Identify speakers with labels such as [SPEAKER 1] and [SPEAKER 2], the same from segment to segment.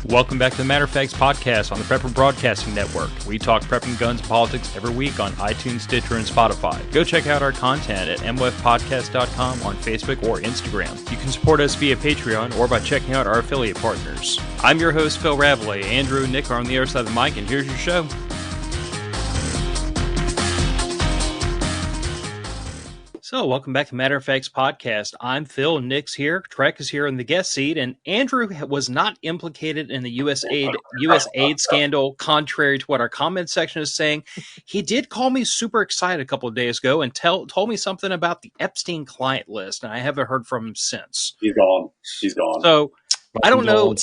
[SPEAKER 1] Welcome back to the Matter of Facts podcast on the Prepper Broadcasting Network. We talk prepping, guns, and politics every week on iTunes, Stitcher, and Spotify. Go check out our content at mwfpodcast.com on Facebook or Instagram. You can support us via Patreon or by checking out our affiliate partners. I'm your host, Phil Rabalais. Andrew and Nick are on the other side of the mic, and here's your show. So, welcome back to Matter of Facts podcast. I'm Phil, Nick's here, Trek is here in the guest seat, and Andrew was not implicated in the U.S. aid scandal, contrary to what our comment section is saying. He did call me super excited a couple of days ago and told me something about the Epstein client list, and I haven't heard from him since.
[SPEAKER 2] He's gone.
[SPEAKER 1] So, I don't know.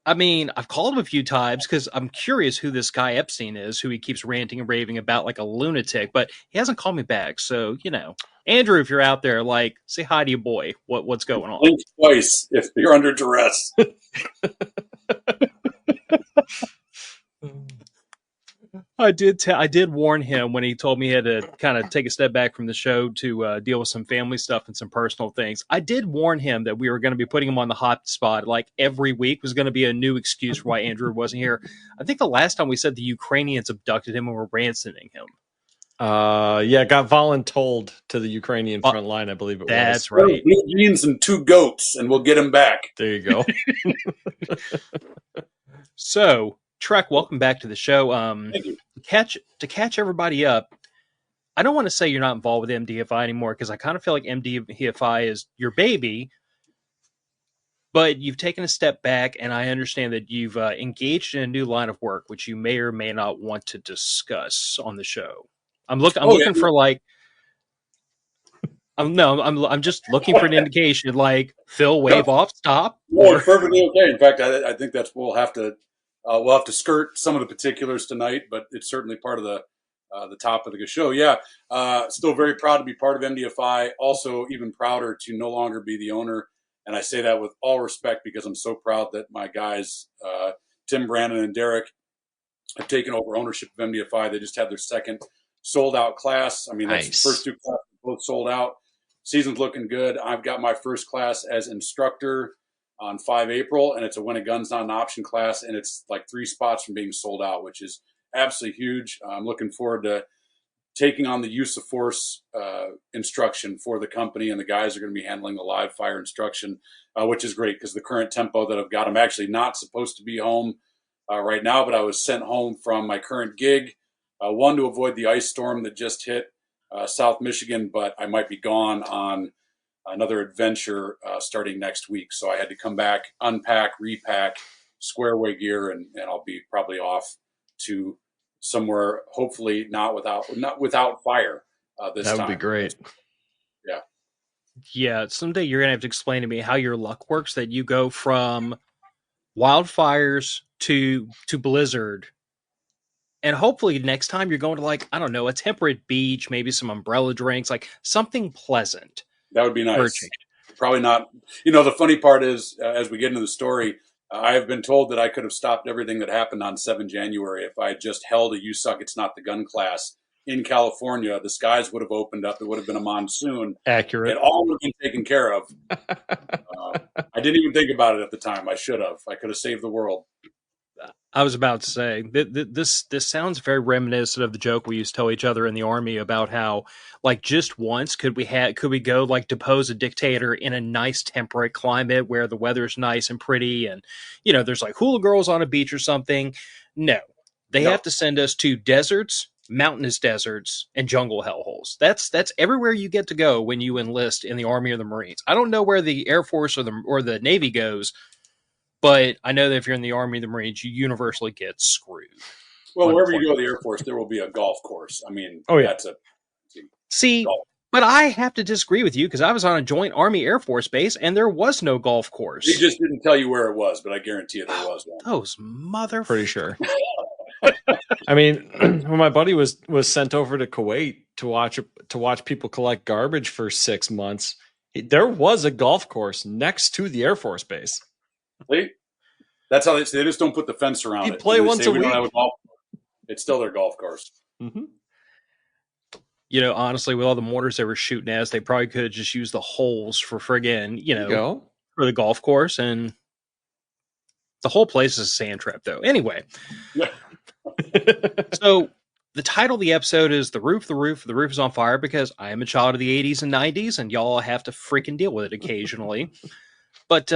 [SPEAKER 1] I mean, I've called him a few times because I'm curious who this guy Epstein is, who he keeps ranting and raving about like a lunatic, but he hasn't called me back. So, Andrew, if you're out there, say hi to your boy. What's going on?
[SPEAKER 2] Blink twice if you're under duress.
[SPEAKER 1] I did warn him when he told me he had to kind of take a step back from the show to deal with some family stuff and some personal things. I did warn him that we were going to be putting him on the hot spot. Like every week was going to be a new excuse for why Andrew wasn't here. I think the last time we said the Ukrainians abducted him and were ransoming him.
[SPEAKER 3] Got voluntold to the Ukrainian front line, I believe it was.
[SPEAKER 1] That's right.
[SPEAKER 2] Blue jeans and 2 goats, and we'll get him back.
[SPEAKER 3] There you go.
[SPEAKER 1] So, Trek, welcome back to the show.
[SPEAKER 2] Thank you.
[SPEAKER 1] To catch everybody up, I don't want to say you're not involved with MDFI anymore because I kind of feel like MDFI is your baby, but you've taken a step back, and I understand that you've engaged in a new line of work, which you may or may not want to discuss on the show. I'm just looking for an indication, like Phil, wave off, stop.
[SPEAKER 2] No, it's perfectly okay. In fact, I think we'll have to skirt some of the particulars tonight, but it's certainly part of the topic of the show. Yeah, still very proud to be part of MDFI. Also, even prouder to no longer be the owner, and I say that with all respect because I'm so proud that my guys, Tim, Brandon, and Derek, have taken over ownership of MDFI. They just had their second sold-out class. I mean, that's
[SPEAKER 3] nice.
[SPEAKER 2] The first 2 classes both sold out. Season's looking good. I've got my first class as instructor on 5 April, and it's a when a gun's not an option class, and it's like 3 spots from being sold out, which is absolutely huge. I'm looking forward to taking on the use of force instruction for the company, and the guys are going to be handling the live fire instruction, which is great because the current tempo that I've got, I'm actually not supposed to be home right now, but I was sent home from my current gig, one to avoid the ice storm that just hit South Michigan, but I might be gone on another adventure starting next week. So I had to come back, unpack, repack, square away gear, and I'll be probably off to somewhere, hopefully not without fire this time.
[SPEAKER 3] That would be great.
[SPEAKER 2] Yeah.
[SPEAKER 1] Yeah, someday you're going to have to explain to me how your luck works, that you go from wildfires to blizzard. And hopefully next time you're going to a temperate beach, maybe some umbrella drinks, like something pleasant.
[SPEAKER 2] That would be nice. Probably not. The funny part is, as we get into the story, I have been told that I could have stopped everything that happened on 7 January if I had just held a You Suck, It's Not the Gun class in California. The skies would have opened up. It would have been a monsoon.
[SPEAKER 3] Accurate.
[SPEAKER 2] It all would have been taken care of. I didn't even think about it at the time. I should have. I could have saved the world.
[SPEAKER 1] I was about to say, this sounds very reminiscent of the joke we used to tell each other in the Army about how, just once could we go depose a dictator in a nice temperate climate where the weather's nice and pretty and there's hula girls on a beach or something. No, they have to send us to deserts, mountainous deserts, and jungle hellholes. That's everywhere you get to go when you enlist in the Army or the Marines. I don't know where the Air Force or the Navy goes, but I know that if you're in the Army or the Marines, you universally get screwed.
[SPEAKER 2] Well, wherever you go, the Air Force, there will be a golf course. I mean, that's a
[SPEAKER 1] golf. But I have to disagree with you because I was on a joint Army Air Force base and there was no golf course.
[SPEAKER 2] He just didn't tell you where it was, but I guarantee you there was one.
[SPEAKER 1] Those mother.
[SPEAKER 3] Pretty sure. I mean, when my buddy was sent over to Kuwait to watch people collect garbage for 6 months, there was a golf course next to the Air Force base.
[SPEAKER 2] That's how they just don't put the fence around it.
[SPEAKER 3] They play once a week.
[SPEAKER 2] Don't have a golf course. It's still their golf course.
[SPEAKER 3] Mm-hmm.
[SPEAKER 1] Honestly, with all the mortars they were shooting at us, they probably could just use the holes for friggin', for the golf course. And The whole place is a sand trap, though. Anyway,
[SPEAKER 2] Yeah.
[SPEAKER 1] so the title of the episode is The Roof, the Roof, the Roof is on Fire, because I am a child of the 80s and 90s, and y'all have to freaking deal with it occasionally. But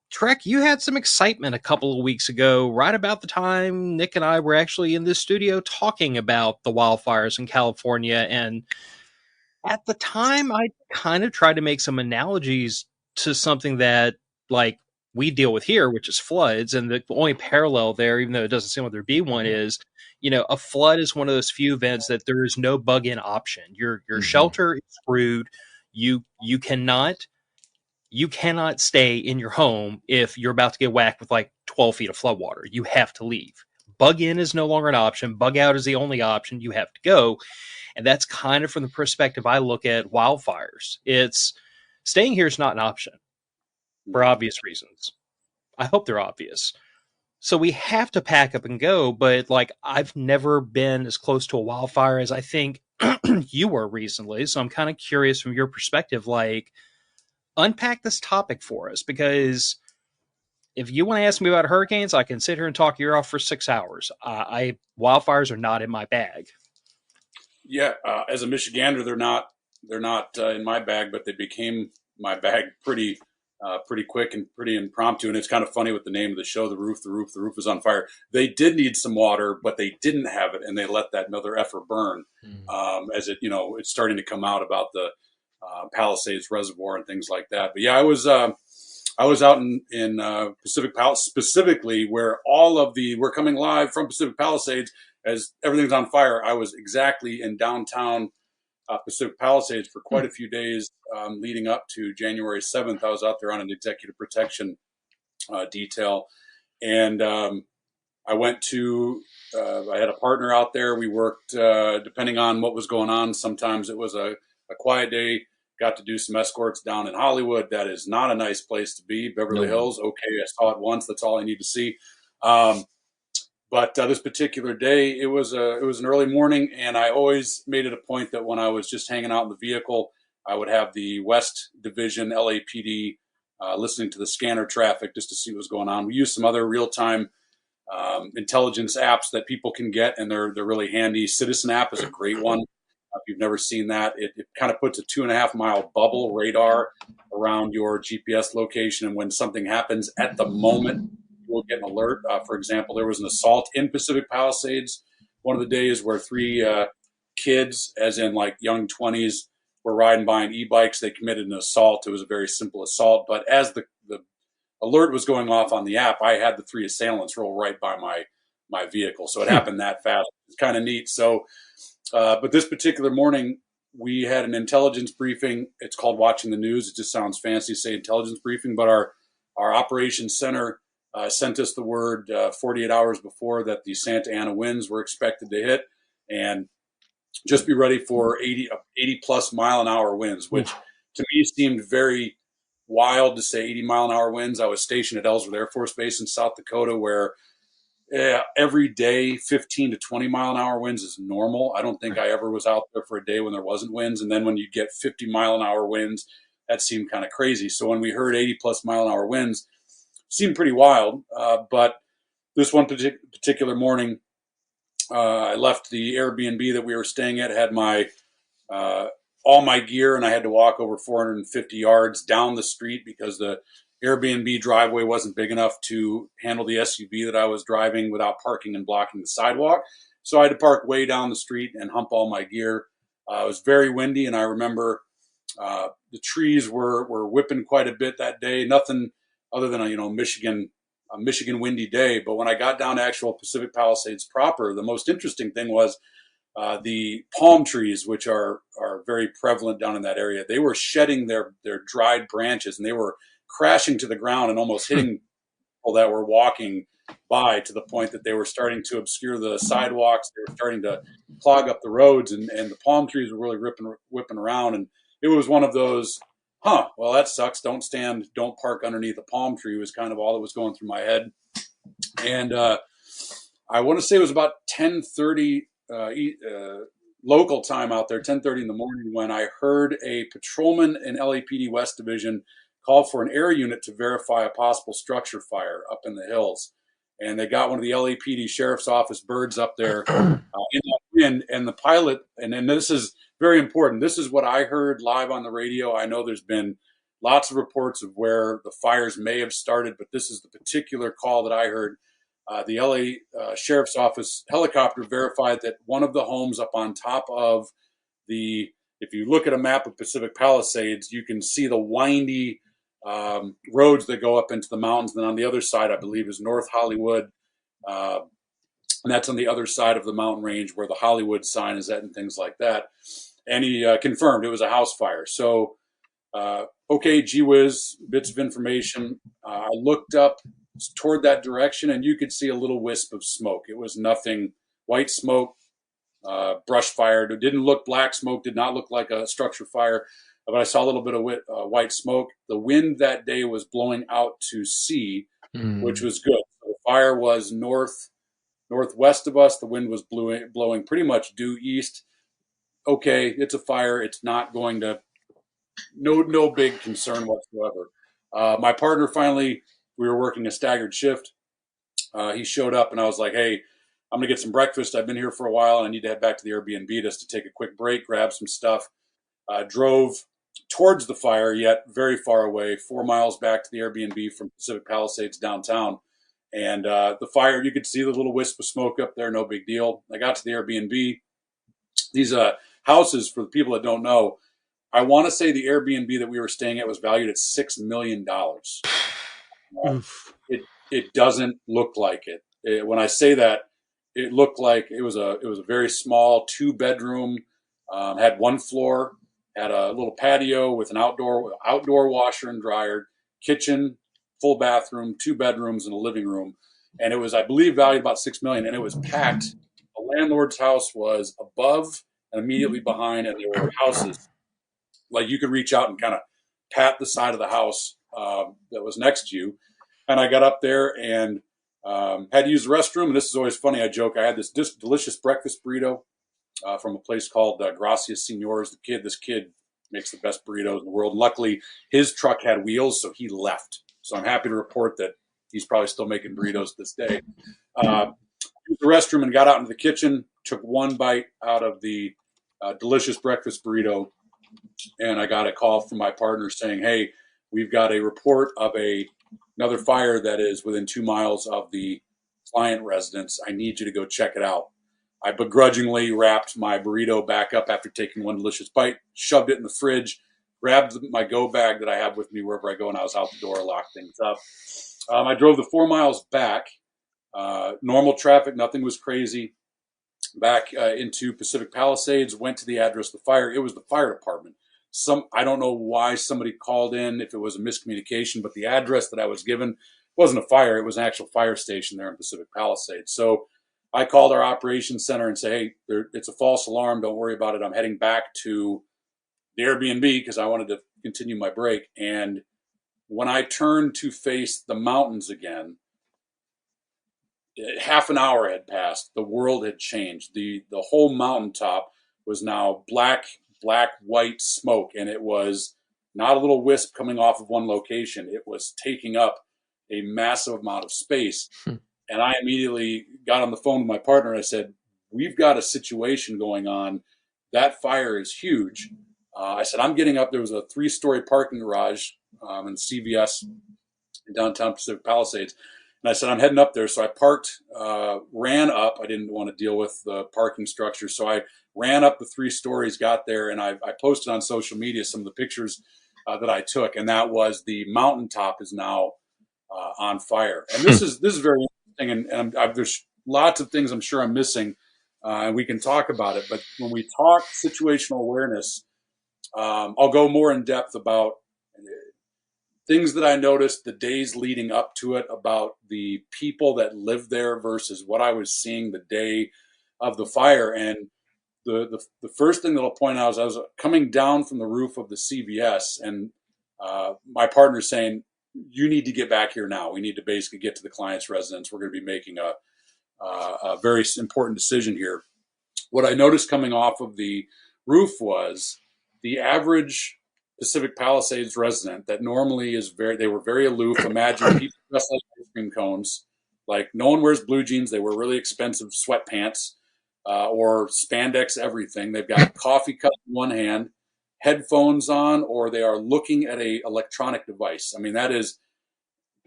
[SPEAKER 1] Trek, you had some excitement a couple of weeks ago, right about the time Nick and I were actually in this studio talking about the wildfires in California. And at the time, I kind of tried to make some analogies to something that, like, we deal with here, which is floods. And the only parallel there, even though it doesn't seem like there'd be one, is, a flood is one of those few events that there is no bug-in option. Your shelter is screwed. You cannot stay in your home if you're about to get whacked with like 12 feet of flood water. You have to leave. Bug in is no longer an option. Bug out is the only option. You have to go. And that's kind of from the perspective I look at wildfires. It's staying here is not an option for obvious reasons. I hope they're obvious. So we have to pack up and go. But like, I've never been as close to a wildfire as I think you were recently. So I'm kind of curious from your perspective, like, unpack this topic for us, because if you want to ask me about hurricanes, I can sit here and talk your ear off for 6 hours. Wildfires are not in my bag.
[SPEAKER 2] Yeah, as a Michigander, they're not in my bag, but they became my bag pretty quick and pretty impromptu. And it's kind of funny with the name of the show, the roof is on fire. They did need some water, but they didn't have it, and they let that mother effer burn. As it, it's starting to come out about the Palisades Reservoir and things like that. But yeah, I was out in Pacific Palisades, specifically where we're coming live from Pacific Palisades as everything's on fire. I was exactly in downtown Pacific Palisades for quite a few days leading up to January 7th. I was out there on an executive protection detail, and I went to. I had a partner out there. We worked depending on what was going on. Sometimes it was a quiet day. Got to do some escorts down in Hollywood. That is not a nice place to be. Beverly Hills. Okay, I saw it once. That's all I need to see. But this particular day, it was an early morning, and I always made it a point that when I was just hanging out in the vehicle, I would have the West Division LAPD listening to the scanner traffic just to see what was going on. We use some other real-time intelligence apps that people can get, and they're really handy. Citizen app is a great one. If you've never seen that, it kind of puts a 2.5 mile bubble radar around your GPS location, and when something happens at the moment, we'll get an alert. For example, there was an assault in Pacific Palisades one of the days where 3 kids, as in like young 20s, were riding by on e-bikes. They committed an assault. It was a very simple assault, but as the alert was going off on the app, I had the 3 assailants roll right by my vehicle. So it happened that fast. It's kind of neat. So, but this particular morning, we had an intelligence briefing. It's called Watching the News. It just sounds fancy to say intelligence briefing, but our operations center sent us the word 48 hours before that the Santa Ana winds were expected to hit, and just be ready for 80 plus mile an hour winds, which to me seemed very wild to say 80 mile an hour winds. I was stationed at Ellsworth Air Force Base in South Dakota, where every day 15 to 20 mile an hour winds is normal. I don't think I ever was out there for a day when there wasn't winds. And then when you get 50 mile an hour winds, that seemed kind of crazy. So when we heard 80 plus mile an hour winds, seemed pretty wild. But this one particular morning, I left the Airbnb that we were staying at, had my all my gear, and I had to walk over 450 yards down the street because the Airbnb driveway wasn't big enough to handle the SUV that I was driving without parking and blocking the sidewalk. So I had to park way down the street and hump all my gear. It was very windy, and I remember the trees were whipping quite a bit that day. Nothing other than a Michigan windy day. But when I got down to actual Pacific Palisades proper, the most interesting thing was the palm trees, which are very prevalent down in that area. They were shedding their dried branches, and they were crashing to the ground and almost hitting people that were walking by, to the point that they were starting to obscure the sidewalks. They were starting to clog up the roads, and the palm trees were really whipping around. And it was one of those, well, that sucks. Don't park underneath a palm tree was kind of all that was going through my head. And I want to say it was about 10:30 local time out there, 10:30 in the morning, when I heard a patrolman in LAPD West Division called for an air unit to verify a possible structure fire up in the hills. And they got one of the LAPD Sheriff's Office birds up there in that wind. And the pilot, and this is very important, this is what I heard live on the radio. I know there's been lots of reports of where the fires may have started, but this is the particular call that I heard. The LA Sheriff's Office helicopter verified that one of the homes up on top of if you look at a map of Pacific Palisades, you can see the windy roads that go up into the mountains. And then on the other side, I believe, is North Hollywood. And that's on the other side of the mountain range where the Hollywood sign is at and things like that. And he confirmed it was a house fire. So, okay, gee whiz, bits of information. I looked up toward that direction, and you could see a little wisp of smoke. It was nothing, white smoke, brush fire. It didn't look black smoke, did not look like a structure fire, but I saw a little bit of white smoke. The wind that day was blowing out to sea, which was good. The fire was northwest of us. The wind was blowing pretty much due east. Okay, it's a fire. It's not going to, no big concern whatsoever. My partner finally, we were working a staggered shift. He showed up, and I was like, hey, I'm going to get some breakfast. I've been here for a while, and I need to head back to the Airbnb just to take a quick break, grab some stuff. Drove towards the fire, yet very far away, 4 miles back to the Airbnb from Pacific Palisades downtown. And the fire, you could see the little wisp of smoke up there, no big deal. I got to the Airbnb. These houses, for the people that don't know, I want to say the Airbnb that we were staying at was valued at $6 million. It doesn't look like it. When I say that, it looked like it was a very small 2-bedroom, had one floor, had a little patio with an outdoor washer and dryer, kitchen, full bathroom, 2 bedrooms, and a living room. And it was, I believe, valued about $6 million, and it was packed. The landlord's house was above and immediately behind, and there were houses. Like you could reach out and kind of pat the side of the house that was next to you. And I got up there and had to use the restroom. And this is always funny. I joke. I had this delicious breakfast burrito from a place called Gracias Senores. This kid makes the best burritos in the world. Luckily, his truck had wheels, so he left. So I'm happy to report that he's probably still making burritos this day. Used the restroom and got out into the kitchen, took one bite out of the delicious breakfast burrito, and I got a call from my partner saying, hey, we've got a report of another fire that is within 2 miles of the client residence. I need you to go check it out. I begrudgingly wrapped my burrito back up after taking one delicious bite, shoved it in the fridge, grabbed my go bag that I have with me wherever I go, and I was out the door, locked things up. I drove the 4 miles back, normal traffic, nothing was crazy, back into Pacific Palisades, went to the address of the fire. It was the fire department. I don't know why somebody called in, if it was a miscommunication, but the address that I was given wasn't a fire. It was an actual fire station there in Pacific Palisades. So I called our operations center and say, hey, it's a false alarm. Don't worry about it. I'm heading back to the Airbnb because I wanted to continue my break. And when I turned to face the mountains again, half an hour had passed. The world had changed. The whole mountaintop was now black, white smoke. And it was not a little wisp coming off of one location. It was taking up a massive amount of space. And I immediately got on the phone with my partner and I said, we've got a situation going on. That fire is huge. I said, I'm getting up. There was a 3-story parking garage in CVS in downtown Pacific Palisades. And I said, I'm heading up there. So I parked, ran up. I didn't want to deal with the parking structure. So I ran up the 3 stories, got there, and I posted on social media some of the pictures that I took. And that was the mountaintop is now on fire. And this is very interesting. And there's lots of things I'm sure I'm missing, and we can talk about it. But when we talk situational awareness, I'll go more in depth about things that I noticed the days leading up to it, about the people that lived there versus what I was seeing the day of the fire. And the first thing that I'll point out is I was coming down from the roof of the CVS, and my partner saying, you need to get back here now. We need to basically get to the client's residence. We're going to be making a very important decision here. What I noticed coming off of the roof was the average Pacific Palisades resident that normally they were very aloof. Imagine people dressed like ice cream cones. Like no one wears blue jeans. They wear really expensive sweatpants or spandex everything. They've got a coffee cup in one hand, headphones on, or they are looking at a electronic device. I mean, that is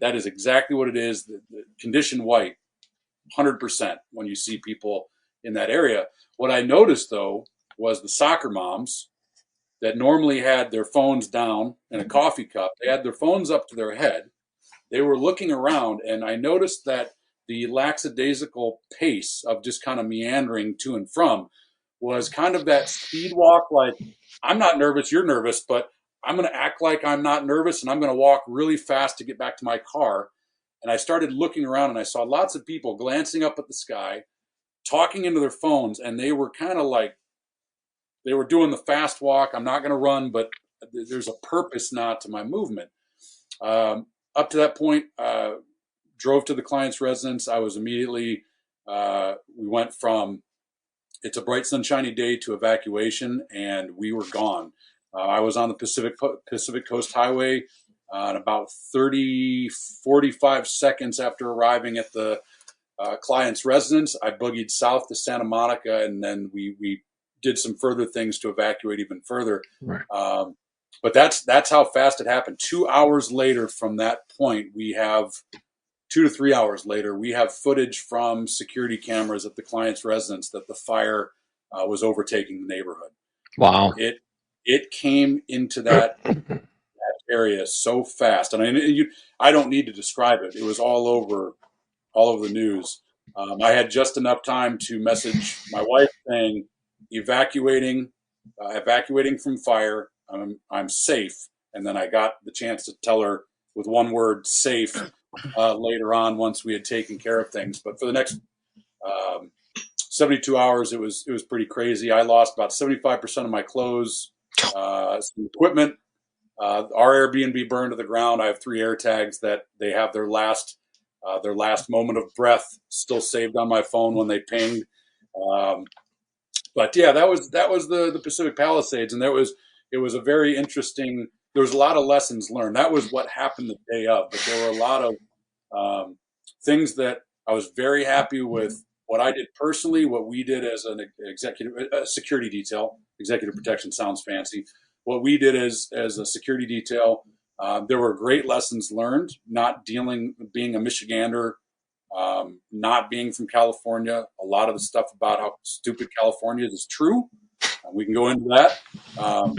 [SPEAKER 2] exactly what it is. The condition white, 100% when you see people in that area. What I noticed, though, was the soccer moms that normally had their phones down in a coffee cup. They had their phones up to their head. They were looking around, and I noticed that the lackadaisical pace of just kind of meandering to and from was kind of that speed walk, like, I'm not nervous, you're nervous, but I'm going to act like I'm not nervous, and I'm going to walk really fast to get back to my car. And I started looking around, and I saw lots of people glancing up at the sky, talking into their phones, and they were kind of like, they were doing the fast walk. I'm not going to run, but there's a purpose now to my movement. Up to that point, drove to the client's residence. I was immediately, we went from it's a bright sunshiny day to evacuation, and we were gone. I was on the Pacific Coast Highway and about 45 seconds after arriving at the client's residence, I boogied south to Santa Monica, and then we did some further things to evacuate even further.
[SPEAKER 3] Right.
[SPEAKER 2] But that's how fast it happened. 2 hours later from that point, we have 2 to 3 hours later, we have footage from security cameras at the client's residence that the fire was overtaking the neighborhood.
[SPEAKER 3] Wow.
[SPEAKER 2] It came into that area so fast, and I don't need to describe it. It was all over the news. I had just enough time to message my wife saying, evacuating from fire. I'm safe. And then I got the chance to tell her with one word, safe, later on once we had taken care of things. But for the next 72 hours, it was pretty crazy. I lost about 75% of my clothes, some equipment. Our Airbnb burned to the ground. I have 3 air tags that they have their last moment of breath still saved on my phone when they pinged. But yeah, that was the Pacific Palisades, and it was a very interesting. There was a lot of lessons learned. That was what happened the day of, but there were a lot of things that I was very happy with. What I did personally, what we did as an security detail, executive protection sounds fancy. What we did as a security detail, there were great lessons learned. Being a Michigander. Not being from California, a lot of the stuff about how stupid California is true. We can go into that. Not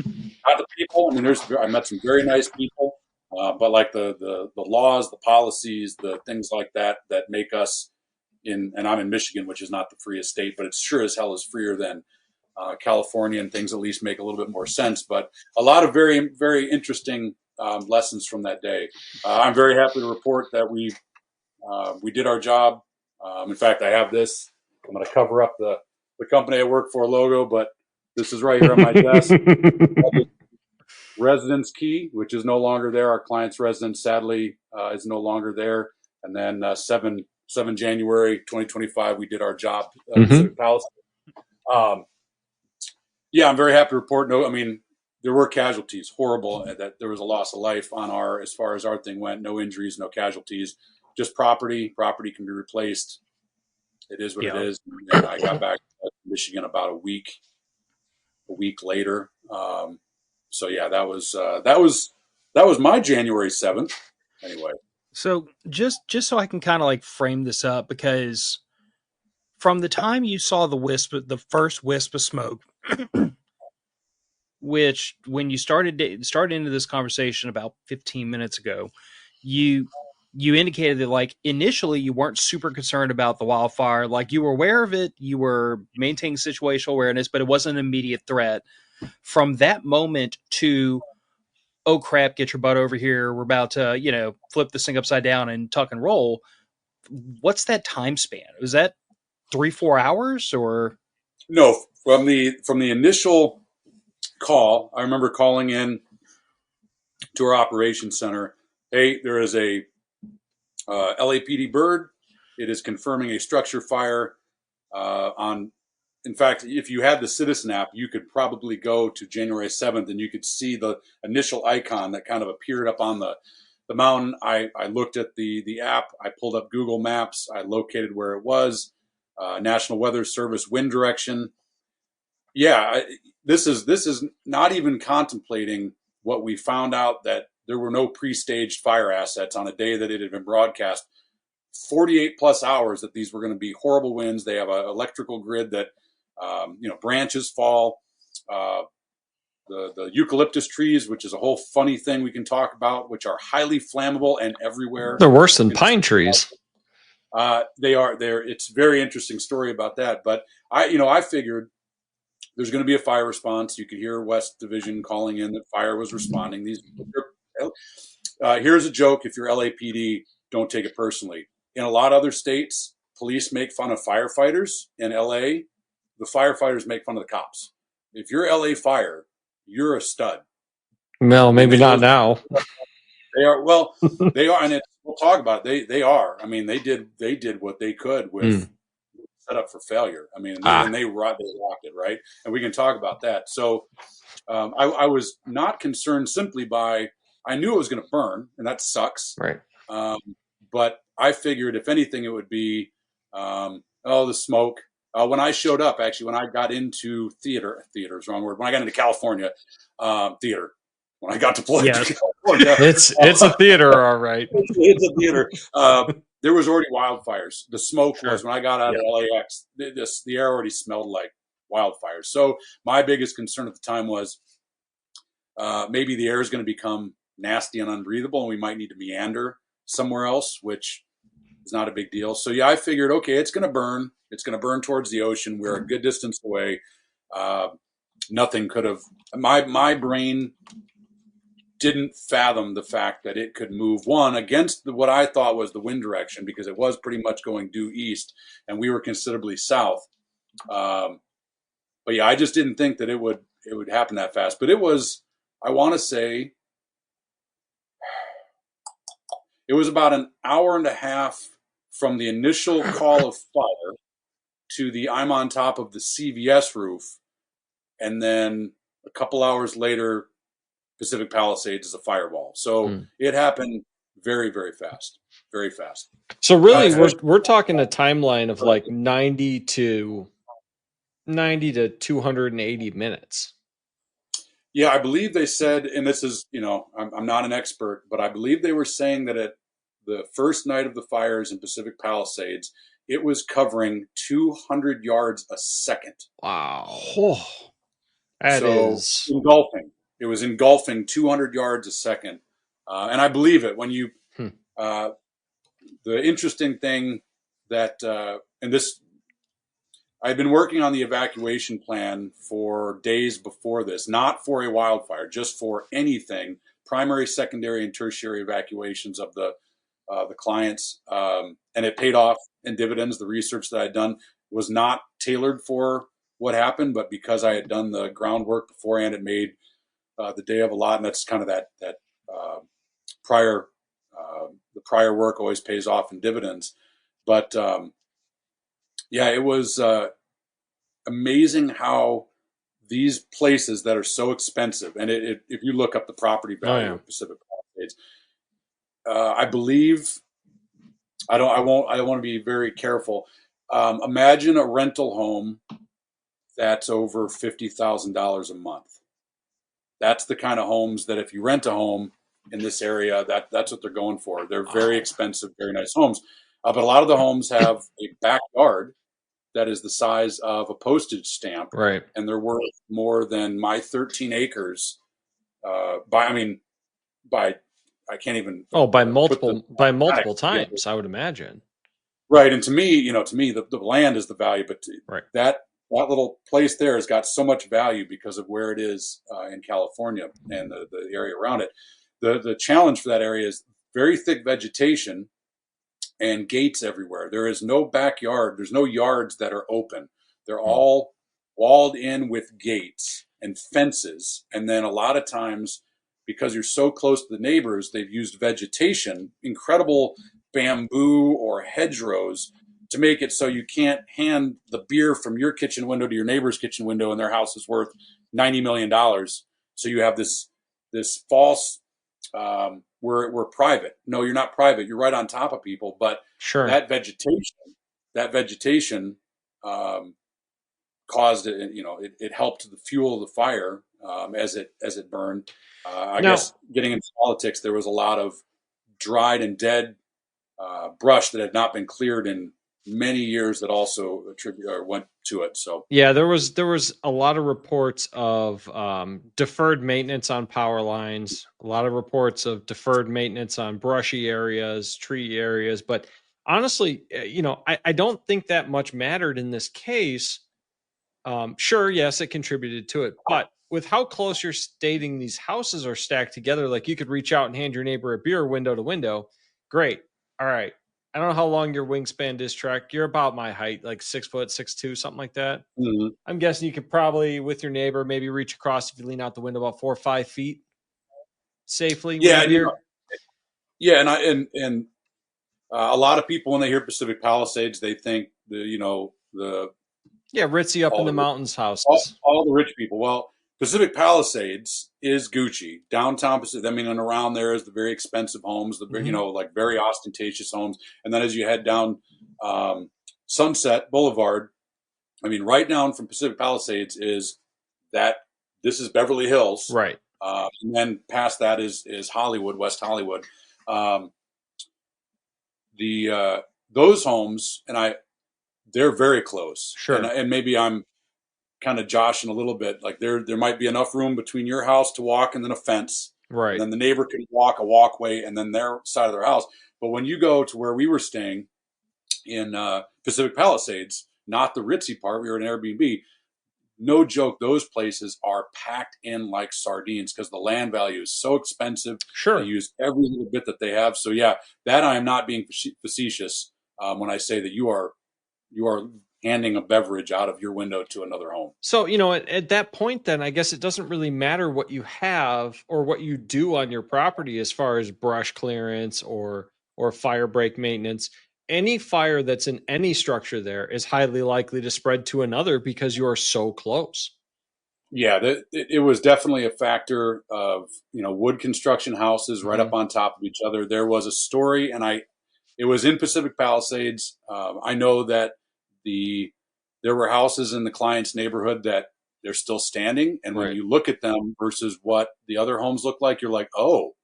[SPEAKER 2] the people. I mean, I met some very nice people, but like the laws, the policies, the things like that make us and I'm in Michigan, which is not the freest state, but it's sure as hell is freer than California, and things at least make a little bit more sense. But a lot of very, very interesting lessons from that day. I'm very happy to report that we did our job. In fact, I have this. I'm going to cover up the company I work for logo, but this is right here on my desk. Residence key, which is no longer there. Our client's residence, sadly, is no longer there. And then 7 January 2025, we did our job at Pacific Palisades. Yeah, I'm very happy to report. No, I mean, there were casualties, horrible, that there was a loss of life as far as our thing went. No injuries, no casualties. Just property can be replaced. It is what it is. And I got back to Michigan about a week later. So yeah, that was my January 7th. Anyway.
[SPEAKER 1] So just so I can kind of like frame this up, because from the time you saw the first wisp of smoke, which when you started into this conversation about 15 minutes ago, you indicated that like initially you weren't super concerned about the wildfire. Like you were aware of it, you were maintaining situational awareness, but it wasn't an immediate threat. From that moment to, oh crap, get your butt over here, we're about to, flip this thing upside down and tuck and roll. What's that time span? Was that 3-4 hours or?
[SPEAKER 2] No, from the initial call, I remember calling in to our operations center. Hey, there is a LAPD bird. It is confirming a structure fire on in fact, if you had the Citizen app, you could probably go to January 7th and you could see the initial icon that kind of appeared up on the mountain. I looked at the app. I pulled up Google Maps. I located where it was. National Weather Service wind direction. Yeah, this is not even contemplating what we found out, that there were no pre-staged fire assets on a day that it had been broadcast 48 plus hours that these were going to be horrible winds. They have an electrical grid that, branches fall. The eucalyptus trees, which is a whole funny thing we can talk about, which are highly flammable and everywhere.
[SPEAKER 3] They're worse than pine trees.
[SPEAKER 2] They are there. It's a very interesting story about that. But I figured there's going to be a fire response. You could hear West Division calling in that fire was responding. Here's a joke. If you're LAPD, don't take it personally. In a lot of other states, police make fun of firefighters. In LA, the firefighters make fun of the cops. If you're LA Fire, you're a stud.
[SPEAKER 3] No, maybe not now.
[SPEAKER 2] They are. Well, they are, and we'll talk about it. They are. I mean, they did what they could with set up for failure. I mean, and they rocked it, right? And we can talk about that. So I was not concerned simply by, I knew it was going to burn, and that sucks.
[SPEAKER 3] Right.
[SPEAKER 2] But I figured, if anything, it would be, the smoke. When I showed up, actually, when I got into theater is the wrong word. When I got into California, theater. When I got to play California,
[SPEAKER 3] it's a theater, all right.
[SPEAKER 2] It's a theater. There was already wildfires. The smoke was, when I got out of LAX, the air already smelled like wildfires. So my biggest concern at the time was maybe the air is going to become nasty and unbreathable, and we might need to meander somewhere else, which is not a big deal. So I figured, okay, it's going to burn. It's going to burn towards the ocean. We're a good distance away. Nothing could have. My brain didn't fathom the fact that it could move against what I thought was the wind direction, because it was pretty much going due east and we were considerably south. But I just didn't think that it would happen that fast. But it was, I want to say, it was about an hour and a half from the initial call of fire to the I'm on top of the CVS roof, and then a couple hours later, Pacific Palisades is a fireball. So it happened very, very fast, very fast.
[SPEAKER 3] So really, we're talking a timeline of like 90 to 280 minutes.
[SPEAKER 2] Yeah, I believe they said, and this is, I'm not an expert, but I believe they were saying that at the first night of the fires in Pacific Palisades, it was covering 200 yards a second.
[SPEAKER 3] Wow. That is
[SPEAKER 2] engulfing. It was engulfing 200 yards a second. And I believe it when you, the interesting thing that, and this, I've been working on the evacuation plan for days before this, not for a wildfire, just for anything, primary, secondary, and tertiary evacuations of the clients. And it paid off in dividends. The research that I'd done was not tailored for what happened, but because I had done the groundwork beforehand, it made the day of a lot. And that's kind of that prior, the prior work always pays off in dividends. But it was amazing how these places that are so expensive, and if you look up the property value of Pacific Palisades, I believe, I want to be very careful. Imagine a rental home that's over $50,000 a month. That's the kind of homes that if you rent a home in this area, that's what they're going for. They're very expensive, very nice homes. But a lot of the homes have a backyard that is the size of a postage stamp.
[SPEAKER 3] Right.
[SPEAKER 2] And they're worth more than my 13 acres. By
[SPEAKER 3] multiple times, I would imagine.
[SPEAKER 2] Right. And to me, the land is the value, but that little place there has got so much value because of where it is in California and the area around it. The challenge for that area is very thick vegetation and gates everywhere. There is no backyard. There's no yards that are open. They're all walled in with gates and fences. And then a lot of times, because you're so close to the neighbors, they've used vegetation, incredible bamboo or hedgerows to make it so you can't hand the beer from your kitchen window to your neighbor's kitchen window and their house is worth $90 million. So you have this false, we're private. No, you're not private. You're right on top of people. But
[SPEAKER 3] Sure.
[SPEAKER 2] that vegetation caused it, it helped to fuel the fire as it burned. I guess getting into politics, there was a lot of dried and dead brush that had not been cleared in many years that also went to it. So
[SPEAKER 3] yeah, there was a lot of reports of deferred maintenance on power lines, a lot of reports of deferred maintenance on brushy areas, tree areas. But honestly, I don't think that much mattered in this case. Sure, yes, it contributed to it, but with how close you're stating these houses are stacked together, like you could reach out and hand your neighbor a beer window to window. Great. All right. I don't know how long your wingspan is, Trek. You're about my height, like 6', 6'2", something like that.
[SPEAKER 2] mm-hmm.
[SPEAKER 3] I'm guessing you could probably, with your neighbor, maybe reach across if you lean out the window about 4 or 5 feet safely.
[SPEAKER 2] Yeah,
[SPEAKER 3] Yeah,
[SPEAKER 2] and a lot of people when they hear Pacific Palisades, they think the
[SPEAKER 3] ritzy up in the mountains houses.
[SPEAKER 2] All the rich people. Well, Pacific Palisades is Gucci. Downtown Pacific, and around there is the very expensive homes, like very ostentatious homes. And then as you head down Sunset Boulevard, right down from Pacific Palisades is this is Beverly Hills.
[SPEAKER 3] Right.
[SPEAKER 2] And then past that is Hollywood, West Hollywood. Those homes, they're very close.
[SPEAKER 3] Sure.
[SPEAKER 2] And maybe I'm kind of joshing a little bit. Like there might be enough room between your house to walk and then a fence.
[SPEAKER 3] Right.
[SPEAKER 2] And then the neighbor can walk a walkway and then their side of their house. But when you go to where we were staying in Pacific Palisades, not the ritzy part, we were in Airbnb. No joke, those places are packed in like sardines because the land value is so expensive.
[SPEAKER 3] Sure.
[SPEAKER 2] They use every little bit that they have. So yeah, that I am not being facetious when I say that you are handing a beverage out of your window to another home.
[SPEAKER 3] So, at that point, then I guess it doesn't really matter what you have or what you do on your property as far as brush clearance or fire break maintenance. Any fire that's in any structure there is highly likely to spread to another because you are so close.
[SPEAKER 2] Yeah, it was definitely a factor of, wood construction houses right up on top of each other. There was a story, and it was in Pacific Palisades. I know that there were houses in the client's neighborhood that they're still standing. And when you look at them versus what the other homes look like, you're like, oh,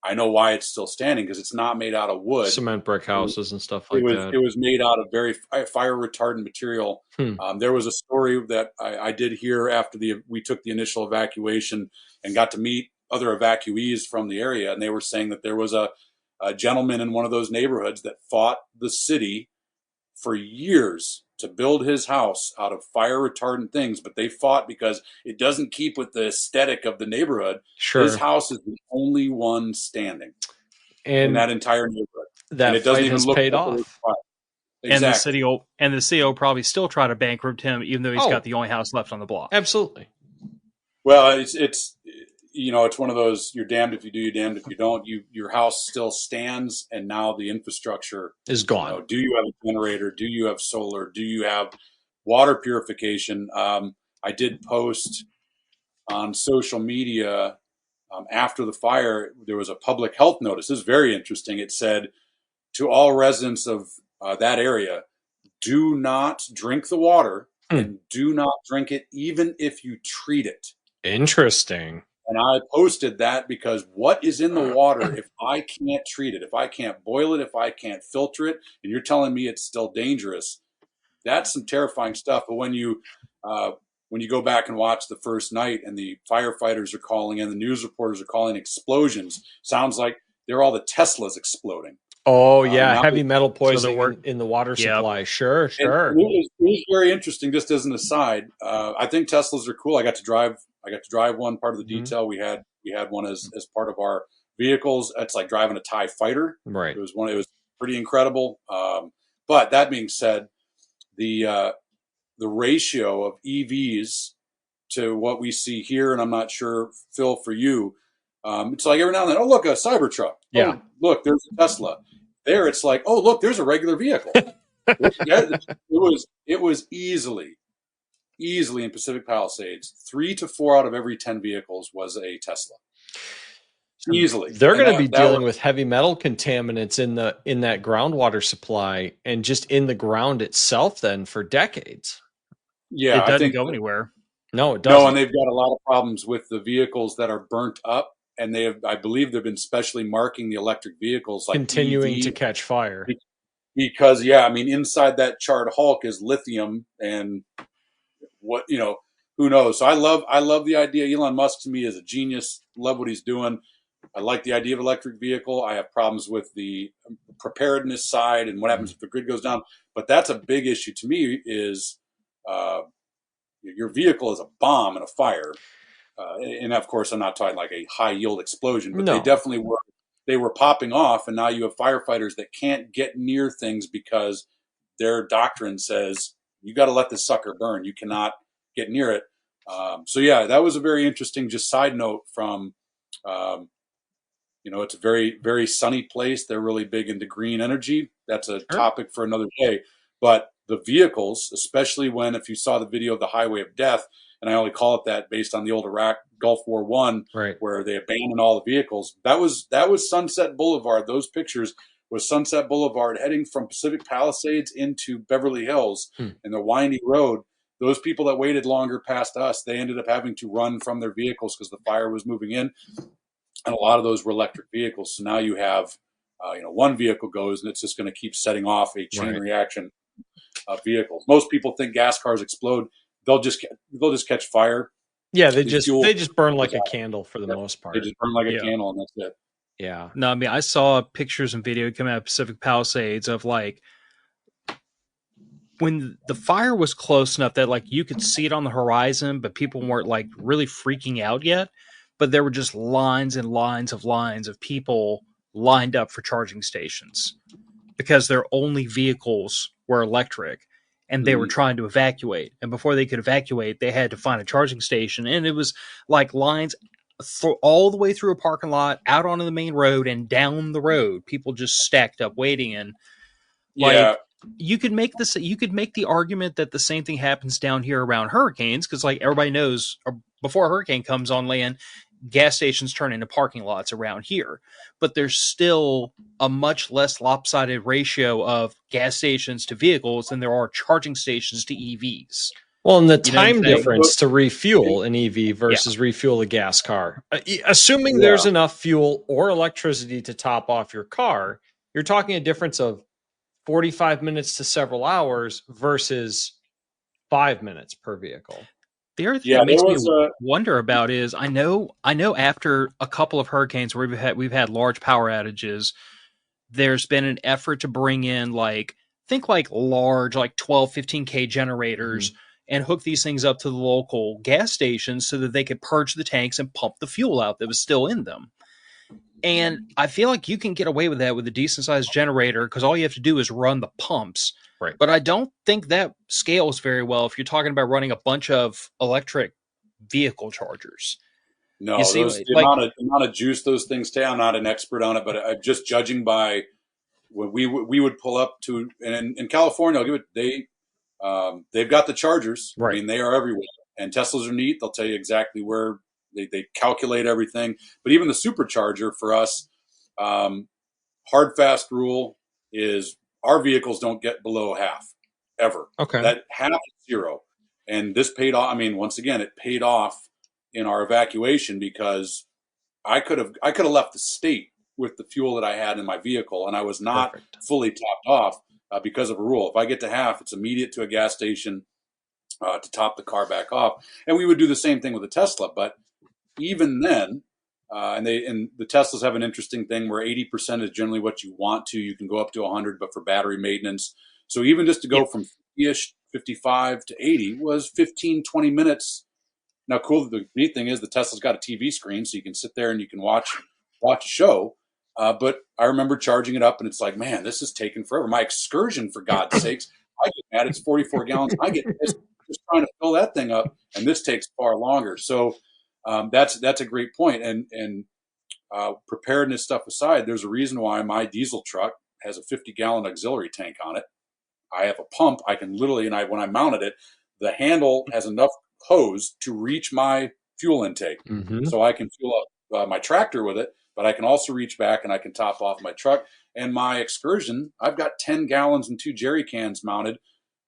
[SPEAKER 2] I know why it's still standing because it's not made out of wood.
[SPEAKER 3] Cement brick houses and stuff like that.
[SPEAKER 2] It was made out of very fire retardant material. There was a story that I did hear after we took the initial evacuation and got to meet other evacuees from the area. And they were saying that there was a gentleman in one of those neighborhoods that fought the city for years to build his house out of fire retardant things, but they fought because it doesn't keep with the aesthetic of the neighborhood.
[SPEAKER 3] Sure.
[SPEAKER 2] His house is the only one standing in that entire neighborhood.
[SPEAKER 3] That
[SPEAKER 2] it doesn't
[SPEAKER 3] fight
[SPEAKER 2] even
[SPEAKER 3] has
[SPEAKER 2] look
[SPEAKER 3] paid
[SPEAKER 2] like
[SPEAKER 3] off.
[SPEAKER 2] Exactly.
[SPEAKER 1] And the city will probably still try to bankrupt him, even though he's got the only house left on the block.
[SPEAKER 3] Absolutely.
[SPEAKER 2] Well, it's one of those, you're damned if you do, you're damned if you don't. Your house still stands, and now the infrastructure
[SPEAKER 3] is gone.
[SPEAKER 2] Do you have a generator? Do you have solar? Do you have water purification? I did post on social media after the fire, there was a public health notice. This is very interesting. It said, to all residents of that area, do not drink the water and do not drink it even if you treat it.
[SPEAKER 3] Interesting.
[SPEAKER 2] And I posted that because what is in the water if I can't treat it, if I can't boil it, if I can't filter it, and you're telling me it's still dangerous, that's some terrifying stuff. But when you go back and watch the first night and the firefighters are calling in, the news reporters are calling explosions, sounds like they're all the Teslas exploding.
[SPEAKER 3] Oh, yeah, heavy metal poisoning in the water supply. Sure.
[SPEAKER 2] It was very interesting, just as an aside. I think Teslas are cool. I got to drive one part of the detail. We had one as part of our vehicles. It's like driving a TIE fighter.
[SPEAKER 3] Right.
[SPEAKER 2] It was pretty incredible. But that being said, the ratio of EVs to what we see here, and I'm not sure, Phil, for you, it's like every now and then, oh, look, a Cybertruck.
[SPEAKER 3] Yeah.
[SPEAKER 2] Oh, look, there's a Tesla. There, it's like, oh, look, there's a regular vehicle. It was easily in Pacific Palisades 3 to 4 out of every 10 vehicles was a Tesla. Easily.
[SPEAKER 3] They're
[SPEAKER 2] And
[SPEAKER 3] going to be
[SPEAKER 2] that
[SPEAKER 3] dealing
[SPEAKER 2] was,
[SPEAKER 3] with heavy metal contaminants in that groundwater supply and just in the ground itself then for decades.
[SPEAKER 2] yeah,
[SPEAKER 1] It
[SPEAKER 2] I
[SPEAKER 1] doesn't
[SPEAKER 2] think
[SPEAKER 1] go anywhere.
[SPEAKER 3] No, it
[SPEAKER 2] no, and
[SPEAKER 3] doesn't.
[SPEAKER 2] they've got a lot of problems with the vehicles that are burnt up, and I believe they've been specially marking the electric vehicles like
[SPEAKER 3] Continuing to
[SPEAKER 2] EV
[SPEAKER 3] catch fire.
[SPEAKER 2] because yeah, I mean inside that charred hulk is lithium and what, who knows. So I love the idea. Elon Musk to me is a genius. Love what he's doing. I like the idea of electric vehicle. I have problems with the preparedness side and what happens if the grid goes down. But that's a big issue to me is uh, your vehicle is a bomb in a fire. And of course, I'm not talking like a high yield explosion, but they
[SPEAKER 3] No.
[SPEAKER 2] definitely were. They were popping off, and now you have firefighters that can't get near things because their doctrine says you got to let this sucker burn. You cannot get near it. So yeah, that was a very interesting. Just side note from, um, it's a very very sunny place. They're really big into green energy. That's a
[SPEAKER 3] Sure.
[SPEAKER 2] topic for another day. But the vehicles, especially if you saw the video of the Highway of Death, and I only call it that based on the old Iraq Gulf War One,
[SPEAKER 3] Right.
[SPEAKER 2] where they abandoned all the vehicles. That was Sunset Boulevard. Those pictures was Sunset Boulevard heading from Pacific Palisades into Beverly Hills and the windy road. Those people that waited longer past us, they ended up having to run from their vehicles because the fire was moving in, and a lot of those were electric vehicles. So now you have, one vehicle goes and it's just going to keep setting off a chain reaction of vehicles. Most people think gas cars explode. They'll just catch fire.
[SPEAKER 3] Yeah,
[SPEAKER 2] The fuel,
[SPEAKER 3] they just burn like a candle for the most
[SPEAKER 2] they
[SPEAKER 3] part.
[SPEAKER 2] just burn like a
[SPEAKER 1] Yeah.
[SPEAKER 2] candle, and that's it.
[SPEAKER 3] Yeah.
[SPEAKER 1] No, I mean, I saw pictures and video coming out of Pacific Palisades of like when the fire was close enough that like you could see it on the horizon, but people weren't like really freaking out yet. But there were just lines and lines of people lined up for charging stations because their only vehicles were electric and they were trying to evacuate. And before they could evacuate, they had to find a charging station. And it was like lines all the way through a parking lot, out onto the main road, and down the road. People just stacked up waiting. And
[SPEAKER 2] Yeah,
[SPEAKER 1] like, you could make the argument that the same thing happens down here around hurricanes because like everybody knows before a hurricane comes on land, gas stations turn into parking lots around here, but there's still a much less lopsided ratio of gas stations to vehicles than there are charging stations to EVs.
[SPEAKER 3] Well, and the
[SPEAKER 1] You know what I'm
[SPEAKER 3] time
[SPEAKER 1] saying?
[SPEAKER 3] difference to refuel an EV versus refuel a gas car, assuming
[SPEAKER 2] yeah,
[SPEAKER 3] there's enough fuel or electricity to top off your car, you're talking a difference of 45 minutes to several hours versus 5 minutes per vehicle.
[SPEAKER 1] The other thing
[SPEAKER 2] yeah.
[SPEAKER 1] that
[SPEAKER 2] There
[SPEAKER 1] makes me
[SPEAKER 2] was
[SPEAKER 1] wonder about is I know after a couple of hurricanes where we've had large power outages, there's been an effort to bring in like think like large like 12 15K generators and hook these things up to the local gas stations so that they could purge the tanks and pump the fuel out that was still in them. And I feel like you can get away with that with a decent sized generator because all you have to do is run the pumps.
[SPEAKER 3] Right.
[SPEAKER 1] But I don't think that scales very well if you're talking about running a bunch of electric vehicle chargers. You
[SPEAKER 2] no
[SPEAKER 1] see,
[SPEAKER 2] those the
[SPEAKER 1] like,
[SPEAKER 2] amount of juice those things take. I'm not an expert on it, but just judging by when we would pull up to, and in California, I'll give it they've got the chargers. I
[SPEAKER 3] Right.
[SPEAKER 2] mean, they are everywhere, and Teslas are neat. They'll tell you exactly where they calculate everything. But even the supercharger for us, hard fast rule is our vehicles don't get below half ever.
[SPEAKER 3] Okay.
[SPEAKER 2] That half is zero, and this paid off. I mean, once again, it paid off in our evacuation because I could have left the state with the fuel that I had in my vehicle, and I was not
[SPEAKER 3] Perfect.
[SPEAKER 2] fully topped off because of a rule. If I get to half, it's immediate to a gas station to top the car back off. And we would do the same thing with a Tesla. But even then, and the Teslas have an interesting thing where 80% is generally what you want to. You can go up to 100, but for battery maintenance. So even just to go from 50-ish, 55 to 80 was 15, 20 minutes. Now, cool. The neat thing is the Tesla's got a TV screen, so you can sit there and you can watch a show. But I remember charging it up, and it's like, man, this is taking forever. My excursion, for God's sakes, I get mad. It's 44 gallons. I get pissed just trying to fill that thing up, and this takes far longer. So that's a great point. And preparedness stuff aside, there's a reason why my diesel truck has a 50-gallon auxiliary tank on it. I have a pump. I can literally, and when I mounted it, the handle has enough hose to reach my fuel intake. So I can fuel up my tractor with it, but I can also reach back and I can top off my truck. And my Excursion, I've got 10 gallons and 2 jerry cans mounted,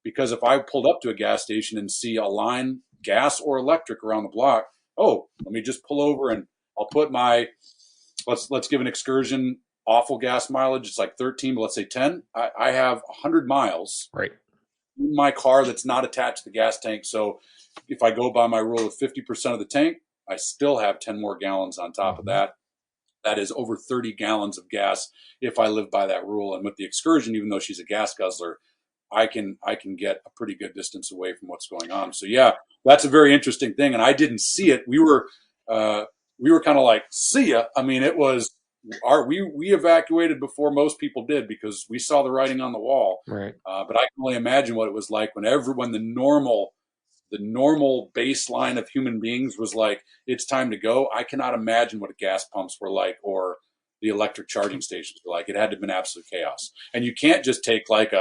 [SPEAKER 2] because if I pulled up to a gas station and see a line, gas or electric, around the block, oh, let me just pull over and I'll put my, let's give an Excursion awful gas mileage. It's like 13, but let's say 10. I have 100 miles
[SPEAKER 3] Right.
[SPEAKER 2] in my car that's not attached to the gas tank. So if I go by my rule of 50% of the tank, I still have 10 more gallons on top of that. That is over 30 gallons of gas if I live by that rule. And with the Excursion, even though she's a gas guzzler, I can get a pretty good distance away from what's going on. So yeah, that's a very interesting thing. And I didn't see it. We were kind of like, see ya. I mean, it was we evacuated before most people did, because we saw the writing on the wall.
[SPEAKER 3] Right.
[SPEAKER 2] But I can only imagine what it was like when the normal baseline of human beings was like, it's time to go. I cannot imagine what gas pumps were like, or the electric charging stations were like. It had to have been absolute chaos. And you can't just take like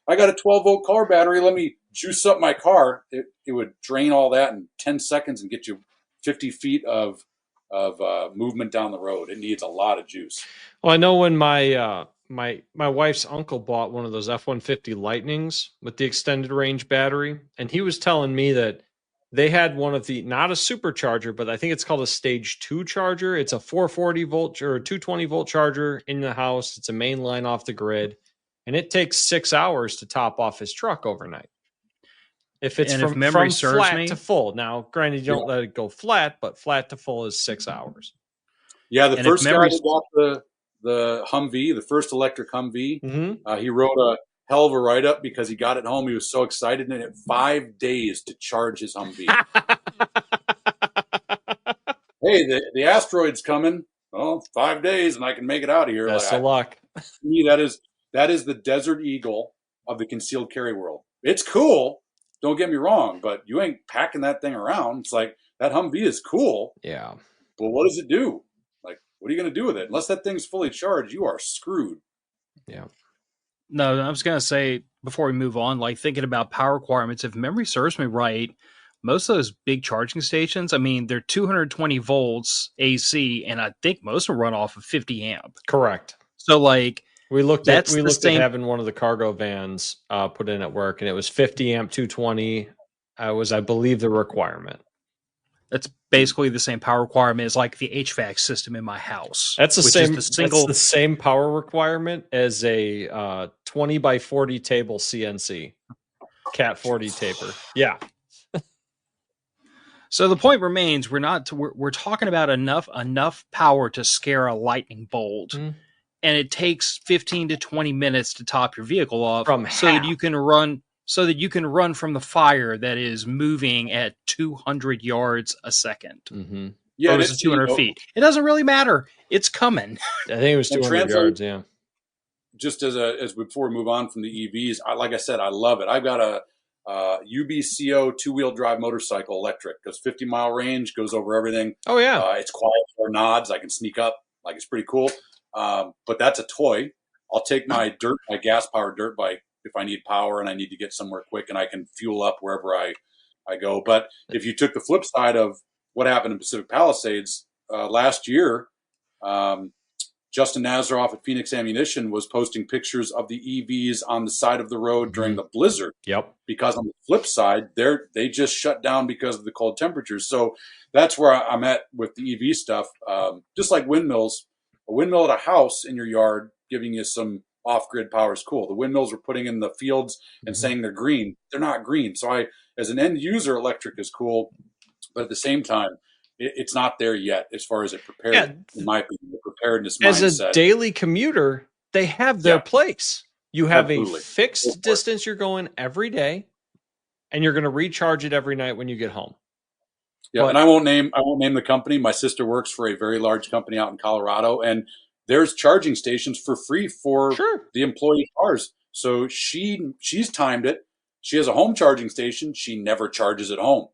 [SPEAKER 2] I got a 12-volt car battery, let me juice up my car. It would drain all that in 10 seconds and get you 50 feet of movement down the road. It needs a lot of juice.
[SPEAKER 3] Well, I know when my wife's uncle bought one of those F-150 Lightnings with the extended range battery, and he was telling me that they had one of the, not a supercharger, but I think it's called a stage 2 charger. It's a 440 volt or a 220 volt charger in the house. It's a main line off the grid, and it takes 6 hours to top off his truck overnight. If it's from flat to full. Now, granted, you don't let it go flat, but flat to full is 6 hours.
[SPEAKER 2] Yeah, the first guy who bought the Humvee, the first electric Humvee, he wrote a hell of a write-up because he got it home. He was so excited, and it had 5 days to charge his Humvee. Hey, the asteroid's coming. Well, 5 days, and I can make it out of here.
[SPEAKER 3] Best of luck.
[SPEAKER 2] To me, that is the Desert Eagle of the concealed carry world. It's cool. Don't get me wrong, but you ain't packing that thing around. It's like, that Humvee is cool.
[SPEAKER 3] Yeah.
[SPEAKER 2] But what does it do? Like, what are you going to do with it? Unless that thing's fully charged, you are screwed.
[SPEAKER 3] Yeah.
[SPEAKER 1] No, I was going to say, before we move on, like thinking about power requirements, if memory serves me right, most of those big charging stations, I mean, they're 220 volts AC, and I think most of them run off of 50 amp.
[SPEAKER 3] Correct.
[SPEAKER 1] So, like,
[SPEAKER 3] we looked at having one of the cargo vans put in at work, and it was 50 amp 220 was, I believe, the requirement.
[SPEAKER 1] That's basically the same power requirement as like the HVAC system in my house.
[SPEAKER 3] That's that's the same power requirement as a 20 by 40 table CNC Cat 40 taper. Yeah.
[SPEAKER 1] So the point remains, we're talking about enough power to scare a lightning bolt. And it takes 15 to 20 minutes to top your vehicle off that you can run from the fire that is moving at 200 yards a second.
[SPEAKER 2] Yeah,
[SPEAKER 1] or is it 200 feet? It doesn't really matter. It's coming.
[SPEAKER 3] I think it was 200 yards. Yeah.
[SPEAKER 2] Just as before we move on from the EVs, like I said, I love it. I've got a UBCO 2-wheel drive motorcycle, electric. Goes 50-mile range, goes over everything.
[SPEAKER 3] Oh yeah,
[SPEAKER 2] it's quiet for nods. I can sneak up. Like, it's pretty cool. But that's a toy. I'll take my gas-powered dirt bike if I need power and I need to get somewhere quick, and I can fuel up wherever I go. But if you took the flip side of what happened in Pacific Palisades last year, Justin Nazaroff at Phoenix Ammunition was posting pictures of the EVs on the side of the road during the blizzard.
[SPEAKER 3] Yep.
[SPEAKER 2] Because on the flip side, they just shut down because of the cold temperatures. So that's where I'm at with the EV stuff. Just like windmills, a windmill at a house in your yard giving you some off-grid power is cool. The windmills we're putting in the fields and saying they're green, they're not green. So as an end user, electric is cool, but at the same time, it's not there yet as far as it prepared. In my opinion, the preparedness mindset.
[SPEAKER 3] As a daily commuter, they have their place. You have a fixed distance you're going every day, and you're going to recharge it every night when you get home.
[SPEAKER 2] Yeah, and I won't name the company. My sister works for a very large company out in Colorado, and there's charging stations for free for the employee cars. So she's timed it. She has a home charging station. She never charges at home.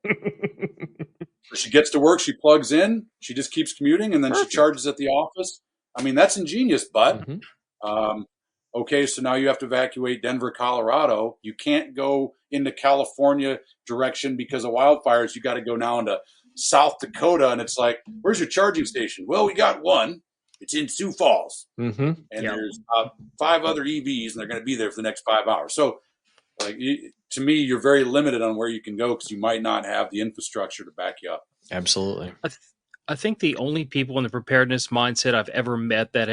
[SPEAKER 2] She gets to work, she plugs in, she just keeps commuting, and then she charges at the office. I mean, that's ingenious, but Okay, so now you have to evacuate Denver, Colorado. You can't go into California direction because of wildfires. You got to go now into South Dakota, and it's like, where's your charging station? Well, we got one. It's in Sioux Falls,
[SPEAKER 3] Mm-hmm.
[SPEAKER 2] and
[SPEAKER 1] Yep.
[SPEAKER 2] there's 5 other EVs, and they're going to be there for the next 5 hours. So, like, to me, you're very limited on where you can go because you might not have the infrastructure to back you up.
[SPEAKER 3] Absolutely.
[SPEAKER 1] I think the only people in the preparedness mindset I've ever met that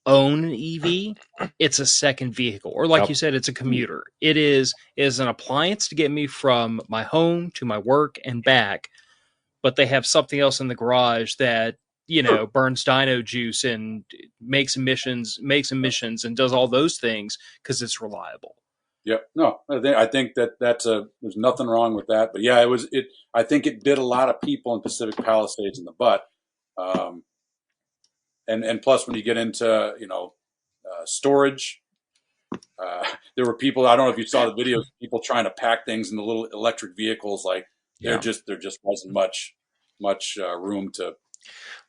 [SPEAKER 1] own an EV, it's a second vehicle, or like
[SPEAKER 3] Yep.
[SPEAKER 1] you said, it's a commuter. It is an appliance to get me from my home to my work and back, but they have something else in the garage that burns dino juice and makes emissions and does all those things because it's reliable.
[SPEAKER 2] Yeah, no, I think there's nothing wrong with that. But yeah, I think it bit a lot of people in Pacific Palisades in the butt. And plus, when you get into storage, there were people. I don't know if you saw the videos. People trying to pack things in the little electric vehicles. Like there just wasn't much room to.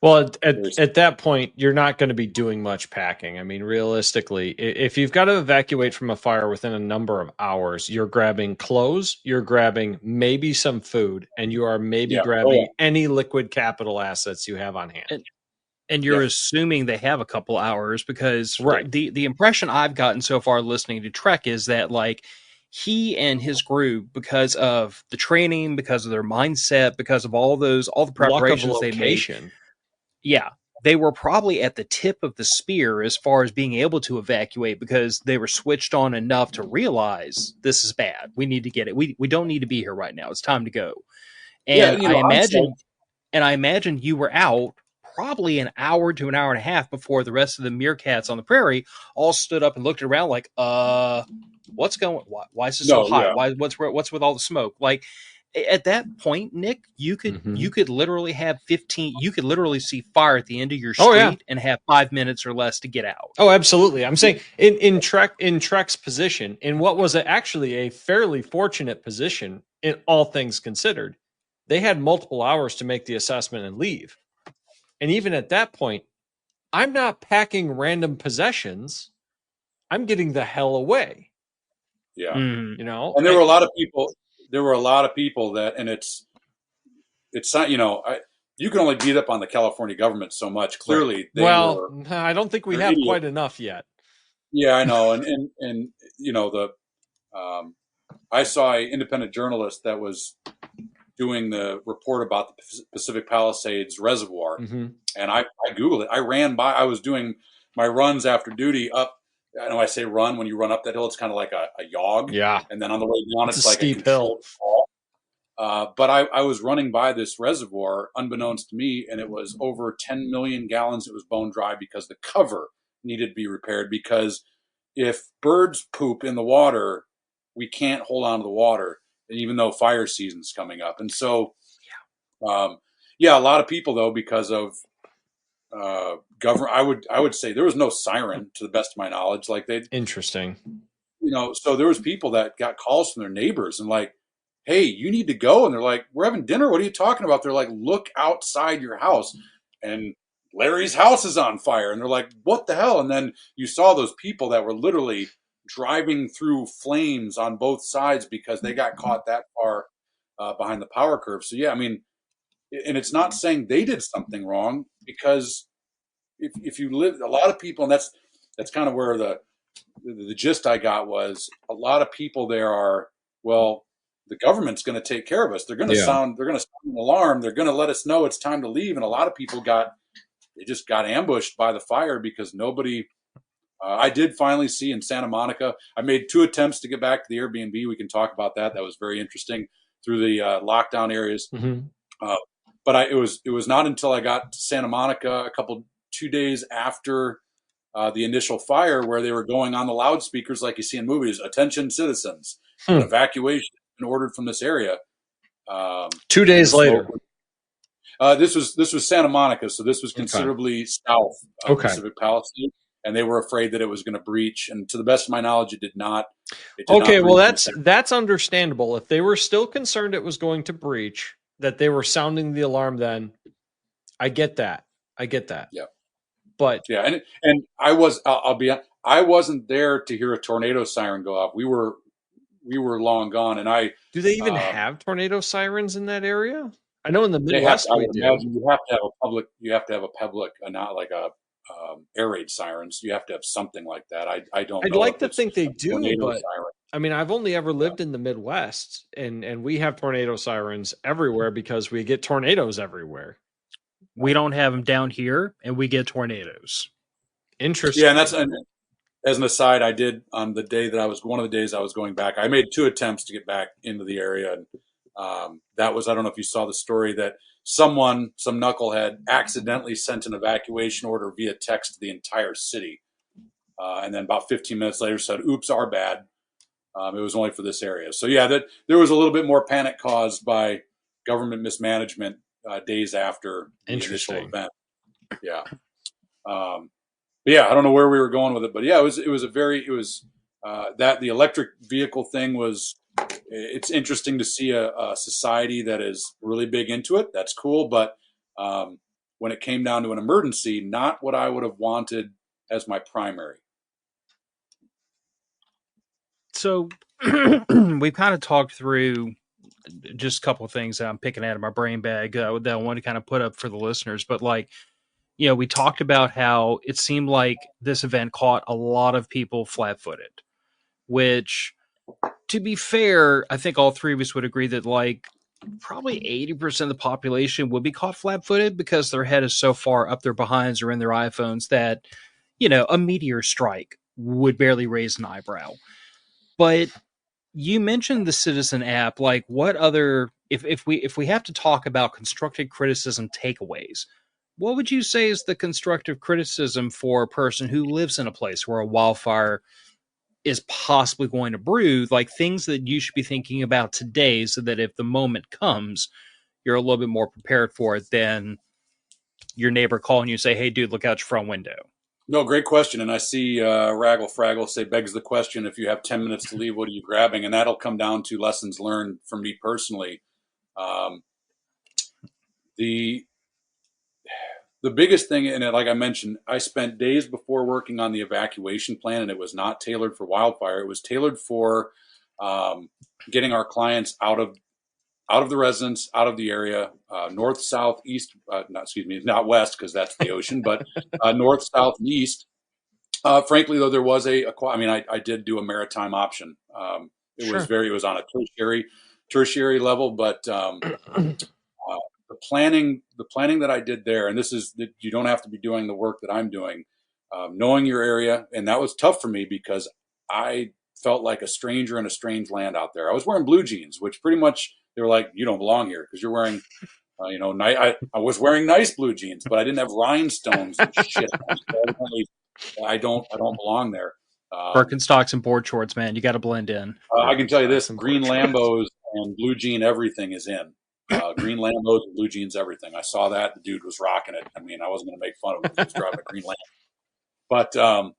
[SPEAKER 3] Well, at that point, you're not going to be doing much packing. I mean, realistically, if you've got to evacuate from a fire within a number of hours, you're grabbing clothes, you're grabbing maybe some food, and you are maybe grabbing any liquid capital assets you have on hand.
[SPEAKER 1] And you're assuming they have a couple hours because the impression I've gotten so far listening to Trek is that like he and his group, because of the training, because of their mindset, because of all the preparations they made, they were probably at the tip of the spear as far as being able to evacuate because they were switched on enough to realize this is bad. We need to get it. We don't need to be here right now. It's time to go. And I imagine you were out probably an hour to an hour and a half before the rest of the meerkats on the prairie all stood up and looked around like, what's going? Why is it so hot? Why? What's with all the smoke? Like at that point, Nick, you could literally have 15. You could literally see fire at the end of your street and have 5 minutes or less to get out.
[SPEAKER 3] Oh, absolutely. I'm saying in Trek's position, in what was actually a fairly fortunate position in all things considered, they had multiple hours to make the assessment and leave. And even at that point, I'm not packing random possessions. I'm getting the hell away.
[SPEAKER 2] Yeah.
[SPEAKER 3] You know,
[SPEAKER 2] and there were a lot of people. There were a lot of people that, and it's not, you can only beat up on the California government so much. Clearly,
[SPEAKER 3] I don't think we have quite enough yet.
[SPEAKER 2] Yeah, I know. And I saw an independent journalist that was doing the report about the Pacific Palisades Reservoir. And I Googled it. I ran by, I was doing my runs after duty up. I know I say run when you run up that hill, it's kind of like a jog.
[SPEAKER 3] Yeah.
[SPEAKER 2] And then on the way down, it's like a
[SPEAKER 3] steep hill.
[SPEAKER 2] Fall. But I was running by this reservoir unbeknownst to me, and it was over 10 million gallons. It was bone dry because the cover needed to be repaired, because if birds poop in the water, we can't hold on to the water, even though fire season's coming up. And so, a lot of people, though, because of government, I would say there was no siren to the best of my knowledge. Like
[SPEAKER 3] interesting,
[SPEAKER 2] so there was people that got calls from their neighbors and like, hey, you need to go. And they're like, we're having dinner. What are you talking about? They're like, look outside your house. And Larry's house is on fire. And they're like, what the hell? And then you saw those people that were literally driving through flames on both sides because they got caught that far behind the power curve. So, yeah, I mean, and it's not saying they did something wrong, because if you live, a lot of people, and that's kind of where the gist I got was, a lot of people there are, well, the government's going to take care of us. They're going to sound an alarm. They're going to let us know it's time to leave. And a lot of people just got ambushed by the fire because nobody. I did finally see in Santa Monica. I made 2 attempts to get back to the Airbnb. We can talk about that. That was very interesting through the lockdown areas. But it was not until I got to Santa Monica 2 days after the initial fire, where they were going on the loudspeakers like you see in movies, attention citizens, an evacuation ordered from this area.
[SPEAKER 3] 2 days later.
[SPEAKER 2] This was Santa Monica, so this was considerably south of Pacific Palisades, and they were afraid that it was going to breach. And to the best of my knowledge, it did not.
[SPEAKER 3] Well, that's understandable. If they were still concerned it was going to breach, that they were sounding the alarm then, I get that.
[SPEAKER 2] Yeah.
[SPEAKER 3] But
[SPEAKER 2] yeah, and I'll be honest, I wasn't there to hear a tornado siren go off. We were long gone, and
[SPEAKER 3] do they even
[SPEAKER 2] um,
[SPEAKER 3] have tornado sirens in that area? I know in the
[SPEAKER 2] they have.
[SPEAKER 3] Midwest
[SPEAKER 2] I
[SPEAKER 3] we
[SPEAKER 2] would
[SPEAKER 3] do.
[SPEAKER 2] imagine you have to have a public. You have to have a public, not like a air raid sirens. You have to have something like that. I don't
[SPEAKER 3] I'd
[SPEAKER 2] know
[SPEAKER 3] like
[SPEAKER 2] if
[SPEAKER 3] to
[SPEAKER 2] it's
[SPEAKER 3] think they
[SPEAKER 2] a
[SPEAKER 3] do,
[SPEAKER 2] tornado
[SPEAKER 3] but
[SPEAKER 2] siren.
[SPEAKER 3] I mean, I've only ever
[SPEAKER 2] Yeah.
[SPEAKER 3] lived in the Midwest, and we have tornado sirens everywhere because we get tornadoes everywhere.
[SPEAKER 1] We don't have them down here, and we get tornadoes.
[SPEAKER 2] Yeah,
[SPEAKER 3] Interesting.
[SPEAKER 2] and as an aside, I did on the day that one of the days I was going back. I made 2 attempts to get back into the area, and that was, I don't know if you saw the story, that some knucklehead, accidentally sent an evacuation order via text to the entire city, and then about 15 minutes later said, "Oops, our bad. It was only for this area." So yeah, that there was a little bit more panic caused by government mismanagement days after the initial
[SPEAKER 3] Interesting.
[SPEAKER 2] event. Yeah. But yeah, I don't know where we were going with it, but yeah, it was that the electric vehicle thing was. It's interesting to see a society that is really big into it. That's cool, but when it came down to an emergency, not what I would have wanted as my primary.
[SPEAKER 1] So we've kind of talked through just a couple of things that I'm picking out of my brain bag that I want to kind of put up for the listeners. But like, we talked about how it seemed like this event caught a lot of people flat-footed, which, to be fair, I think all three of us would agree that like probably 80% of the population would be caught flat-footed because their head is so far up their behinds or in their iPhones that, a meteor strike would barely raise an eyebrow. But you mentioned the Citizen app. Like, what other, if we have to talk about constructive criticism takeaways, what would you say is the constructive criticism for a person who lives in a place where a wildfire is possibly going to brew? Like things that you should be thinking about today, so that if the moment comes, you're a little bit more prepared for it than your neighbor calling you and say, "Hey, dude, look out your front window."
[SPEAKER 2] No, great question. And I see Raggle Fraggle say, begs the question, if you have 10 minutes to leave, what are you grabbing? And that'll come down to lessons learned for me personally. Um, the the biggest thing, and like I mentioned, I spent days before working on the evacuation plan, and it was not tailored for wildfire. It was tailored for getting our clients out of the residence, out of the area, north, south, east. Not west because that's the ocean, but north, south, and east. Frankly, though, there was I did do a maritime option. It was
[SPEAKER 3] Sure.
[SPEAKER 2] it was on a tertiary level, but the planning that I did there, and this is that you don't have to be doing the work that I'm doing, knowing your area, and that was tough for me because I felt like a stranger in a strange land out there. I was wearing blue jeans, which pretty much they were like, "You don't belong here because you're wearing." I was wearing nice blue jeans, but I didn't have rhinestones and shit. I don't belong there.
[SPEAKER 1] Birkenstocks and board shorts, man. You got to blend in.
[SPEAKER 2] I can tell you this:
[SPEAKER 3] Birkenstocks and
[SPEAKER 2] green
[SPEAKER 3] board shorts.
[SPEAKER 2] Lambos and blue jean everything is in. Green Lambos and blue jeans everything. I saw that the dude was rocking it. I mean, I wasn't going to make fun of him because he was driving a green Lambo. But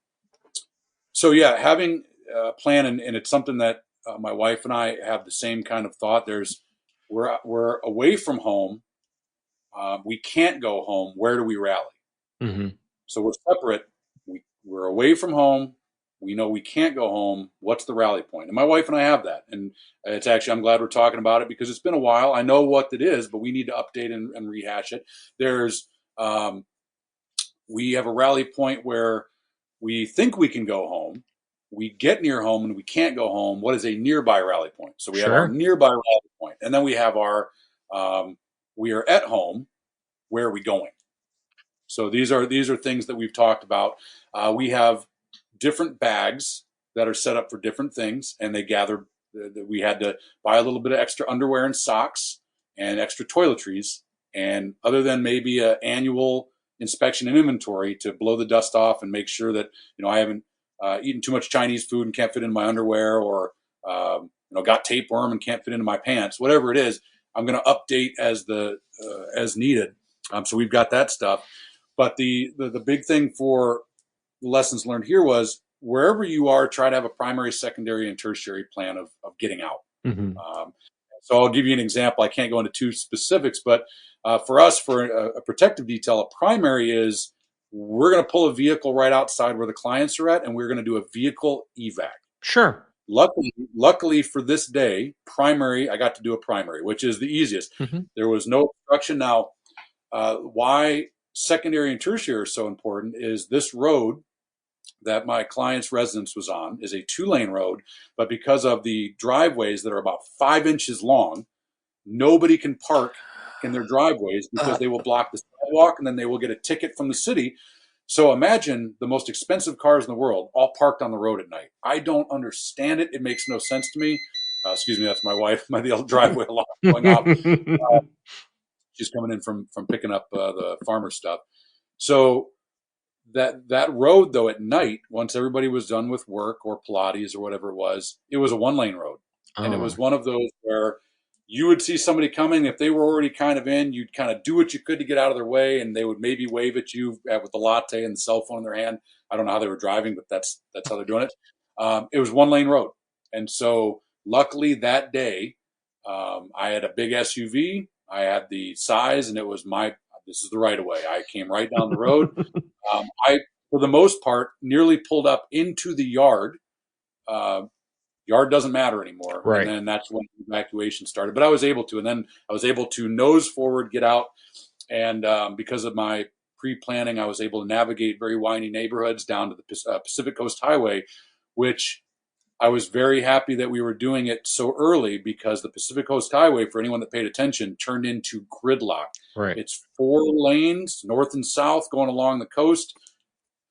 [SPEAKER 2] so yeah, having a plan, and it's something that my wife and I have the same kind of thought. We're away from home. We can't go home. Where do we rally?
[SPEAKER 3] Mm-hmm.
[SPEAKER 2] So we're separate. We're away from home. We know we can't go home. What's the rally point? And my wife and I have that. And it's actually, I'm glad we're talking about it because it's been a while. I know what it is, but we need to update and rehash it. We have a rally point where we think we can go home. We get near home and we can't go home. What is a nearby rally point? So we have our
[SPEAKER 3] Sure.
[SPEAKER 2] nearby rally point, and then we have we are at home. Where are we going? So these are things that we've talked about. We have different bags that are set up for different things, and they gather. We had to buy a little bit of extra underwear and socks and extra toiletries, and other than maybe an annual inspection and inventory to blow the dust off and make sure that I haven't eaten too much Chinese food and can't fit into my underwear, or got tapeworm and can't fit into my pants. Whatever it is, I'm going to update as needed. So we've got that stuff. But the big thing for lessons learned here was wherever you are, try to have a primary, secondary, and tertiary plan of getting out.
[SPEAKER 3] Mm-hmm.
[SPEAKER 2] So I'll give you an example. I can't go into too specifics, but for us, for a protective detail, a primary is we're going to pull a vehicle right outside where the clients are at, and we're going to do a vehicle evac.
[SPEAKER 3] Sure.
[SPEAKER 2] Luckily for this day, I got to do a primary, which is the easiest.
[SPEAKER 3] Mm-hmm.
[SPEAKER 2] There was no obstruction. Now, why secondary and tertiary are so important is this road that my client's residence was on is a 2-lane road, but because of the driveways that are about 5 inches long, nobody can park in their driveways because they will block the sidewalk, and then they will get a ticket from the city. So imagine the most expensive cars in the world all parked on the road at night. I don't understand it. It makes no sense to me. Excuse me, that's my wife. The driveway alarm going off. She's coming in from picking up the farmer stuff. So that road, though, at night, once everybody was done with work or Pilates or whatever it was a 1-lane road. And it was one of those where you would see somebody coming. If they were already kind of in, you'd kind of do what you could to get out of their way, and they would maybe wave at you with the latte and the cell phone in their hand. I don't know how they were driving, but that's how they're doing it. It was 1-lane road. And so luckily that day, I had a big SUV. I had the size, and it was this is the right of way. I came right down the road. I, for the most part, nearly pulled up into the yard. Yard doesn't matter anymore.
[SPEAKER 3] Right.
[SPEAKER 2] And then that's when the evacuation started. But I was able to. And then I was able to nose forward, get out. And because of my pre-planning, I was able to navigate very windy neighborhoods down to the Pacific Coast Highway, which I was very happy that we were doing it so early, because the Pacific Coast Highway, for anyone that paid attention, turned into gridlock.
[SPEAKER 3] Right.
[SPEAKER 2] It's 4 lanes, north and south, going along the coast.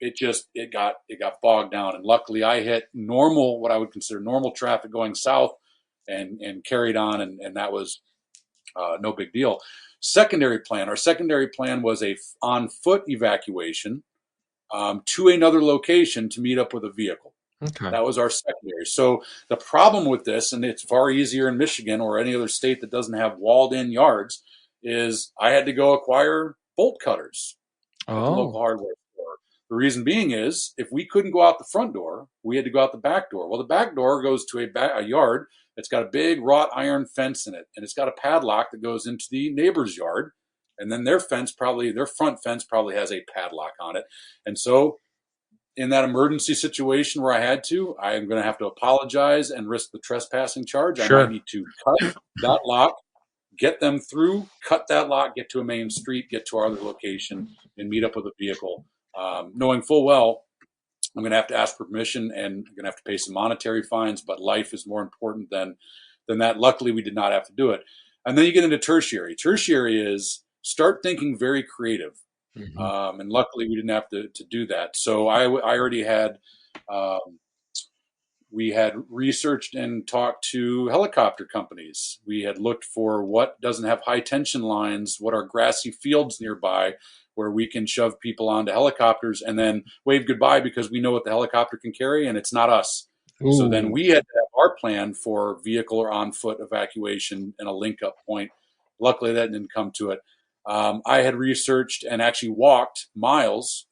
[SPEAKER 2] It got bogged down, and luckily I hit what I would consider normal traffic going south, and carried on, and that was no big deal. Our secondary plan was a on foot evacuation to another location to meet up with a vehicle.
[SPEAKER 3] Okay.
[SPEAKER 2] That was our secondary. So the problem with this, and it's far easier in Michigan or any other state that doesn't have walled in yards, is I had to go acquire bolt cutters at the local hardware store. The reason being is, if we couldn't go out the front door, we had to go out the back door. Well, the back door goes to a yard that's got a big wrought iron fence in it, and it's got a padlock that goes into the neighbor's yard, and then their front fence probably has a padlock on it. And so in that emergency situation where I am going to have to apologize and risk the trespassing charge.
[SPEAKER 3] Sure.
[SPEAKER 2] I might need to cut that lock, get them through, cut that lock, get to a main street, get to our other location, and meet up with a vehicle, knowing full well I'm going to have to ask for permission, and I'm going to have to pay some monetary fines, but life is more important than that. Luckily, we did not have to do it. And then you get into tertiary. Tertiary is start thinking very creative. Mm-hmm. And luckily, we didn't have to do that. So I already had we had researched and talked to helicopter companies. We had looked for what doesn't have high tension lines, what are grassy fields nearby where we can shove people onto helicopters and then wave goodbye because we know what the helicopter can carry and it's not us. Ooh. So then we had to have our plan for vehicle or on foot evacuation and a link up point. Luckily, that didn't come to it. I had researched and actually walked miles.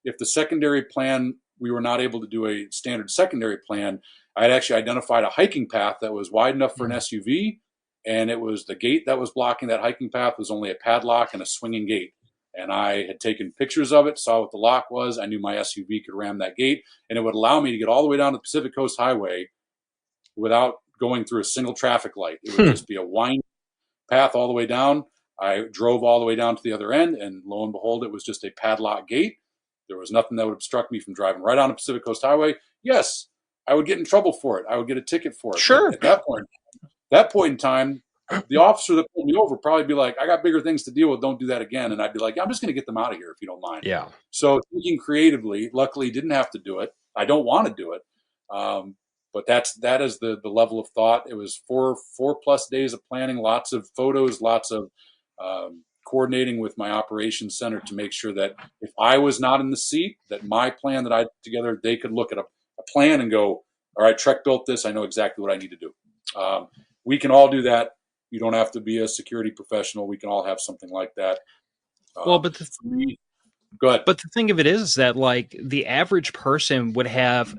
[SPEAKER 2] If the secondary plan, we were not able to do a standard secondary plan, I had actually identified a hiking path that was wide enough for an SUV, and it was the gate that was blocking that hiking path was only a padlock and a swinging gate. And I had taken pictures of it, saw what the lock was. I knew my SUV could ram that gate, and it would allow me to get all the way down to the Pacific Coast Highway without going through a single traffic light. It would just be a winding path all the way down. I drove all the way down to the other end, and lo and behold, it was just a padlock gate. There was nothing that would obstruct me from driving right on the Pacific Coast Highway. Yes, I would get in trouble for it. I would get a ticket for it.
[SPEAKER 3] Sure.
[SPEAKER 2] But at that point in time, the officer that pulled me over would probably be like, I got bigger things to deal with. Don't do that again. And I'd be like, I'm just going to get them out of here if you don't mind.
[SPEAKER 3] Yeah.
[SPEAKER 2] So thinking creatively, luckily didn't have to do it. I don't want to do it. But that is the level of thought. It was 4+ days of planning, lots of photos, lots of coordinating with my operations center to make sure that if I was not in the seat, that my plan that I put together, they could look at a plan and go, all right, Trek built this. I know exactly what I need to do. We can all do that. You don't have to be a security professional. We can all have something like that.
[SPEAKER 1] But
[SPEAKER 2] go ahead.
[SPEAKER 1] But the thing of it is that, like, the average person would have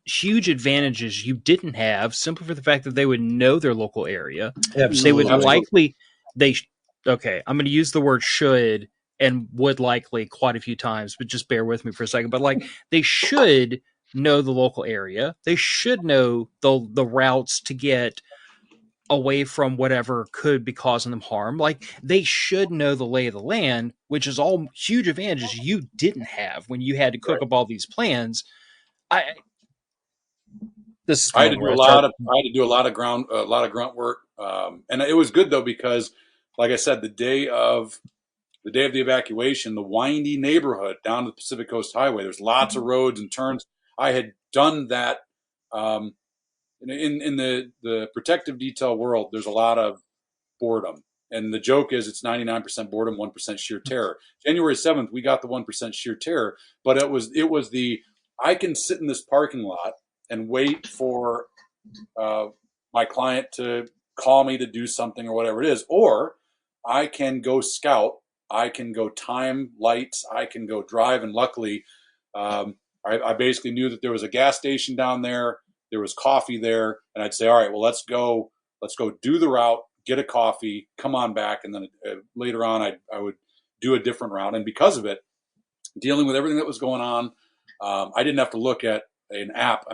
[SPEAKER 1] huge advantages you didn't have simply for the fact that they would know their local area.
[SPEAKER 3] Absolutely.
[SPEAKER 1] They would likely, I'm going to use the word should and would likely quite a few times, but just bear with me for a second. But like they should know the local area. They should know the routes to get away from whatever could be causing them harm. Like they should know the lay of the land, which is all huge advantages you didn't have when you had to cook
[SPEAKER 2] Right.
[SPEAKER 1] up all these plans. I This is
[SPEAKER 2] I
[SPEAKER 1] kind
[SPEAKER 2] had
[SPEAKER 1] of
[SPEAKER 2] to
[SPEAKER 1] where
[SPEAKER 2] do
[SPEAKER 1] I start.
[SPEAKER 2] a lot of grunt work, and it was good though because, like I said, the day of the evacuation, the windy neighborhood down the Pacific Coast Highway, there's lots of roads and turns. I had done that. Um, in the protective detail world, there's a lot of boredom. And the joke is it's 99% boredom, 1% sheer terror. January 7th, we got the 1% sheer terror, but it was the I can sit in this parking lot and wait for uh, my client to call me to do something or whatever it is, or I can go scout, I can go time lights, I can go drive, and luckily, I basically knew that there was a gas station down there, there was coffee there, and I'd say, all right, well, let's go do the route, get a coffee, come on back, and then later on, I would do a different route, and because of it, dealing with everything that was going on, I didn't have to look at a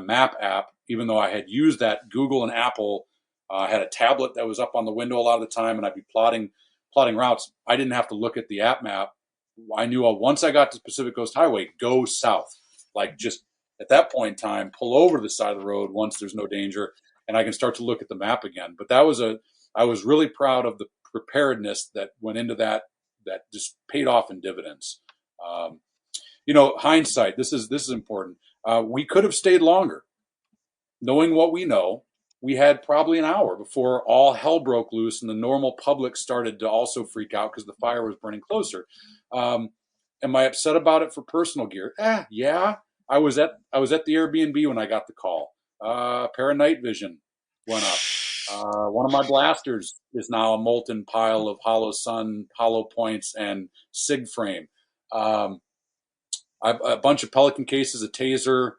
[SPEAKER 2] map app, even though I had used that. Google and Apple had a tablet that was up on the window a lot of the time, and I'd be plotting routes. I didn't have to look at the app map. I knew once I got to Pacific Coast Highway, go south. Like just at that point in time, pull over to the side of the road once there's no danger, and I can start to look at the map again. But I was really proud of the preparedness that went into that just paid off in dividends. Um, hindsight. This is important. We could have stayed longer, knowing what we know. We had probably an hour before all hell broke loose and the normal public started to also freak out because the fire was burning closer. Um, am I upset about it for personal gear? Yeah. I was at the Airbnb when I got the call. Pair of night vision went up. One of my blasters is now a molten pile of hollow sun, hollow points, and SIG frame. Um, a bunch of Pelican cases, a taser,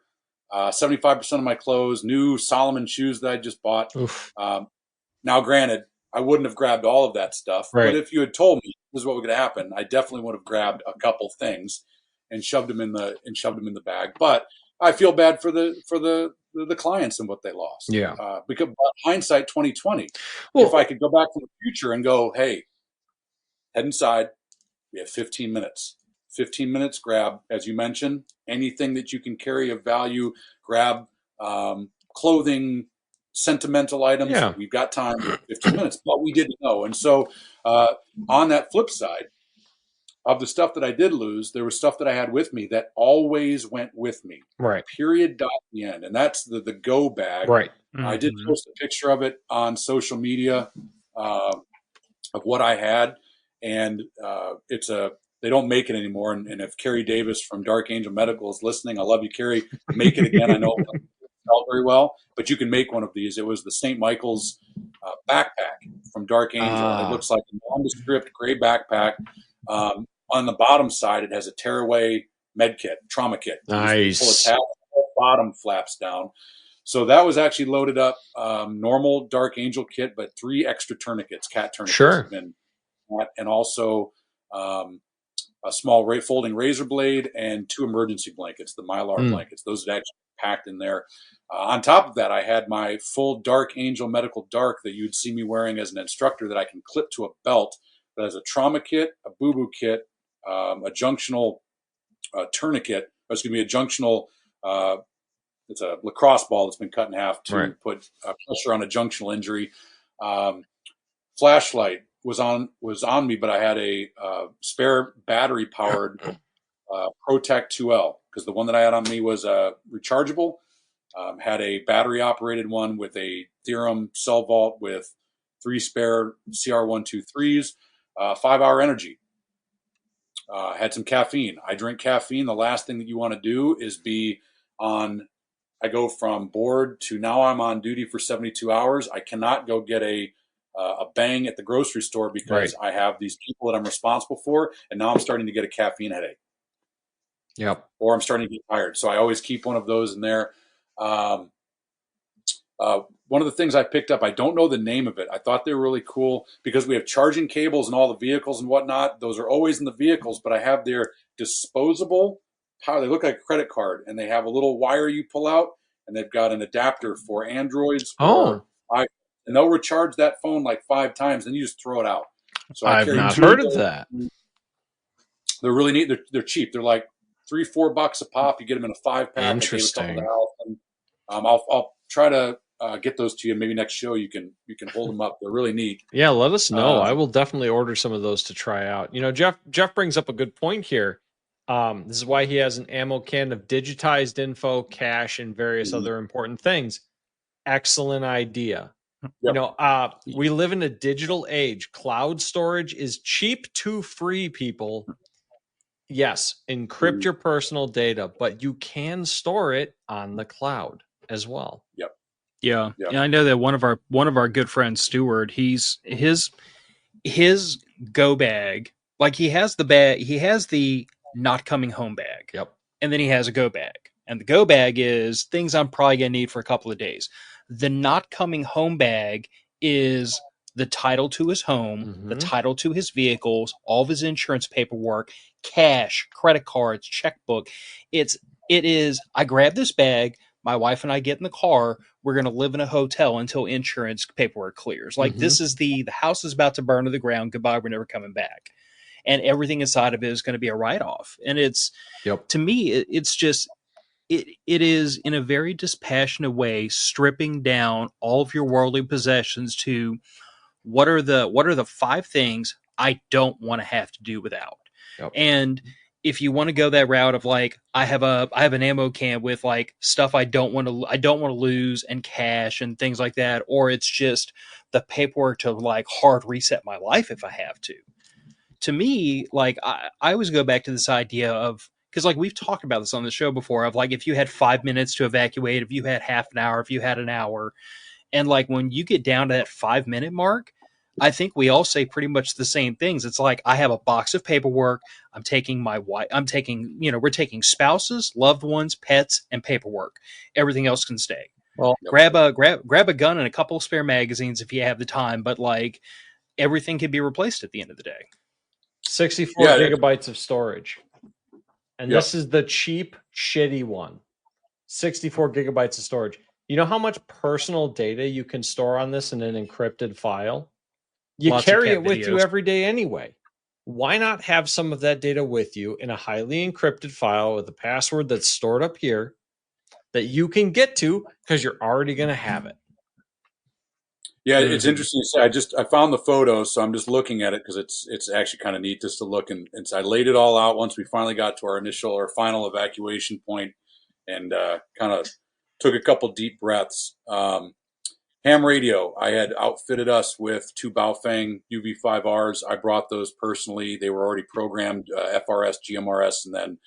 [SPEAKER 2] 75% of my clothes, new Solomon shoes that I just bought. Now, granted, I wouldn't have grabbed all of that stuff, but
[SPEAKER 3] Right.
[SPEAKER 2] if you had told me this is what was going to happen, I definitely would have grabbed a couple things and shoved them in the bag. But I feel bad for the clients and what they lost.
[SPEAKER 3] Yeah.
[SPEAKER 2] Because hindsight 2020,
[SPEAKER 3] Well,
[SPEAKER 2] if I could go back to the future and go, hey, head inside, we have 15 minutes. 15 minutes, grab, as you mentioned, anything that you can carry of value, grab clothing, sentimental items.
[SPEAKER 3] yeah.
[SPEAKER 2] We've got time, 15 minutes, but we didn't know. And so on that flip side of the stuff that I did lose, there was stuff that I had with me that always went with me.
[SPEAKER 3] Right.
[SPEAKER 2] Period. Dot. The end. And that's the go bag.
[SPEAKER 3] Right.
[SPEAKER 2] I did post a picture of it on social media of what I had. And they don't make it anymore. And if Carrie Davis from Dark Angel Medical is listening, I love you, Carrie. Make it again. I know it doesn't sell very well, but you can make one of these. It was the St. Michael's backpack from Dark Angel. It looks like a nondescript gray backpack. On the bottom side, it has a tearaway med kit, trauma kit.
[SPEAKER 3] Nice.
[SPEAKER 2] You pull a tab, the bottom flaps down. So that was actually loaded up, normal Dark Angel kit, but 3 extra tourniquets, cat tourniquets.
[SPEAKER 3] Sure.
[SPEAKER 2] And also a small folding razor blade and 2 emergency blankets, the Mylar blankets. Those had actually packed in there. On top of that, I had my full Dark Angel Medical Dark that you'd see me wearing as an instructor that I can clip to a belt that has a trauma kit, a boo-boo kit, a junctional tourniquet, a junctional, it's a lacrosse ball that's been cut in half to put pressure on a junctional injury. Flashlight was on me, but I had a spare battery powered ProTech 2L because the one that I had on me was rechargeable. Had a battery operated one with a Theorem cell vault with 3 spare CR123s, 5-hour energy. Had some caffeine. I drink caffeine. The last thing that you want to do is be on. I go from board to now I'm on duty for 72 hours. I cannot go get a bang at the grocery store because I have these people that I'm responsible for, and now I'm starting to get a caffeine headache.
[SPEAKER 3] Yep.
[SPEAKER 2] Or I'm starting to get tired. So I always keep one of those in there. One of the things I picked up, I don't know the name of it. I thought they were really cool because we have charging cables and all the vehicles and whatnot. Those are always in the vehicles, but I have their disposable power. They look like a credit card, and they have a little wire you pull out, and they've got an adapter for Androids or iPhones. And they'll recharge that phone like 5 times, and you just throw it out. So I
[SPEAKER 3] I've
[SPEAKER 2] carry
[SPEAKER 3] not
[SPEAKER 2] 2
[SPEAKER 3] heard
[SPEAKER 2] of
[SPEAKER 3] of
[SPEAKER 2] those.
[SPEAKER 3] that.
[SPEAKER 2] They're really neat. They're cheap. They're like $3-4 a pop. You get them in a 5-pack.
[SPEAKER 3] Interesting.
[SPEAKER 2] I gave a couple to Allison. I'll try to get those to you. Maybe next show you can hold them up. They're really neat.
[SPEAKER 3] Yeah, let us know. I will definitely order some of those to try out. You know, Jeff brings up a good point here. This is why he has an ammo can of digitized info, cache, and various other important things. Excellent idea. Yep. You know, we live in a digital age. Cloud storage is cheap to free, people. Yes, encrypt your personal data, but you can store it on the cloud as well.
[SPEAKER 2] Yep.
[SPEAKER 1] Yeah. And I know that one of our good friends, Stewart, his go bag, like he has the not coming home bag.
[SPEAKER 3] Yep.
[SPEAKER 1] And then he has a go bag. And the go bag is things I'm probably gonna need for a couple of days. The not coming home bag is the title to his home, the title to his vehicles, all of his insurance paperwork, cash, credit cards, checkbook. It is, I grab this bag, my wife and I get in the car, we're going to live in a hotel until insurance paperwork clears. Like this is the house is about to burn to the ground. Goodbye. We're never coming back. And everything inside of it is going to be a write-off. And it's, to me, it's just, it is in a very dispassionate way, stripping down all of your worldly possessions to what are the 5 things I don't want to have to do without. And if you want to go that route of like, I have an ammo can with like stuff I don't want to lose and cash and things like that, or it's just the paperwork to like hard reset my life if I have to. To me, like I always go back to this idea of, because like we've talked about this on the show before, of like if you had 5 minutes to evacuate, if you had half an hour, if you had an hour, and like when you get down to that 5-minute mark, I think we all say pretty much the same things. It's like, I have a box of paperwork. I'm taking my wife. We're taking spouses, loved ones, pets, and paperwork. Everything else can stay. Well, grab a gun and a couple of spare magazines if you have the time. But like everything can be replaced at the end of the day.
[SPEAKER 3] 64 gigabytes of storage. And this is the cheap, shitty one. 64 gigabytes of storage. You know how much personal data you can store on this in an encrypted file? You carry it with you every day anyway. Why not have some of that data with you in a highly encrypted file with a password that's stored up here that you can get to because you're already going to have it?
[SPEAKER 2] Yeah, it's interesting to say. I found the photo, so I'm just looking at it because it's actually kind of neat just to look. And so I laid it all out once we finally got to our final evacuation point, and kind of took a couple deep breaths. Ham radio, I had outfitted us with 2 Baofeng UV5Rs. I brought those personally. They were already programmed, FRS, GMRS, and then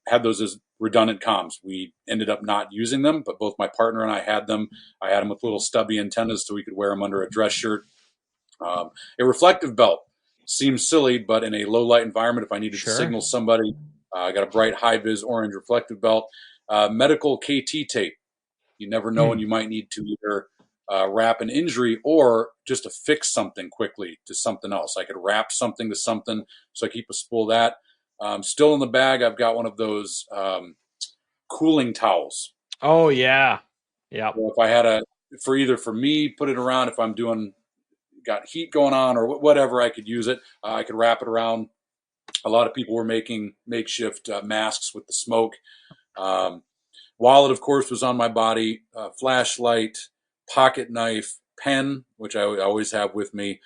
[SPEAKER 2] had those as redundant comms. We ended up not using them, but both my partner and I had them. I had them with little stubby antennas so we could wear them under a dress shirt. A reflective belt seems silly, but in a low light environment, if I needed to signal somebody, I got a bright high vis orange reflective belt. Medical KT tape. You never know when you might need to either wrap an injury or just to fix something quickly to something else. I could wrap something to something, so I keep a spool of that. Still in the bag, I've got one of those cooling towels.
[SPEAKER 3] Oh, yeah. Yeah.
[SPEAKER 2] So if I had for me, put it around if I'm got heat going on or whatever, I could use it. I could wrap it around. A lot of people were making makeshift masks with the smoke. Wallet, of course, was on my body. Flashlight, pocket knife, pen, which I always have with me.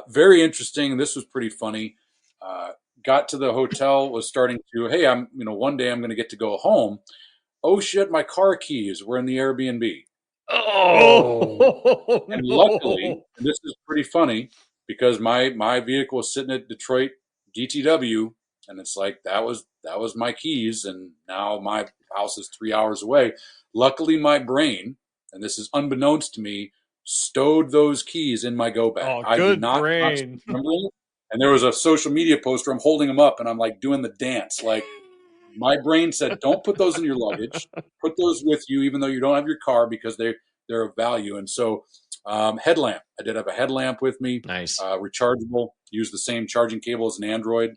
[SPEAKER 2] Very interesting. This was pretty funny. Got to the hotel, was starting to, hey, one day I'm going to get to go home. Oh shit, my car keys were in the Airbnb.
[SPEAKER 3] Oh,
[SPEAKER 2] and luckily, and this is pretty funny because my vehicle was sitting at Detroit DTW, and it's like that was my keys, and now my house is 3 hours away. Luckily, my brain, and this is unbeknownst to me, stowed those keys in my go bag.
[SPEAKER 3] I did not
[SPEAKER 2] remember it. And there was a social media poster. I'm holding them up, and I'm like doing the dance, like My brain said, don't put those in your luggage. Put those with you, even though you don't have your car, because they're of value. And so, headlamp. I did have a headlamp with me.
[SPEAKER 3] Nice.
[SPEAKER 2] Rechargeable. Use the same charging cable as an Android.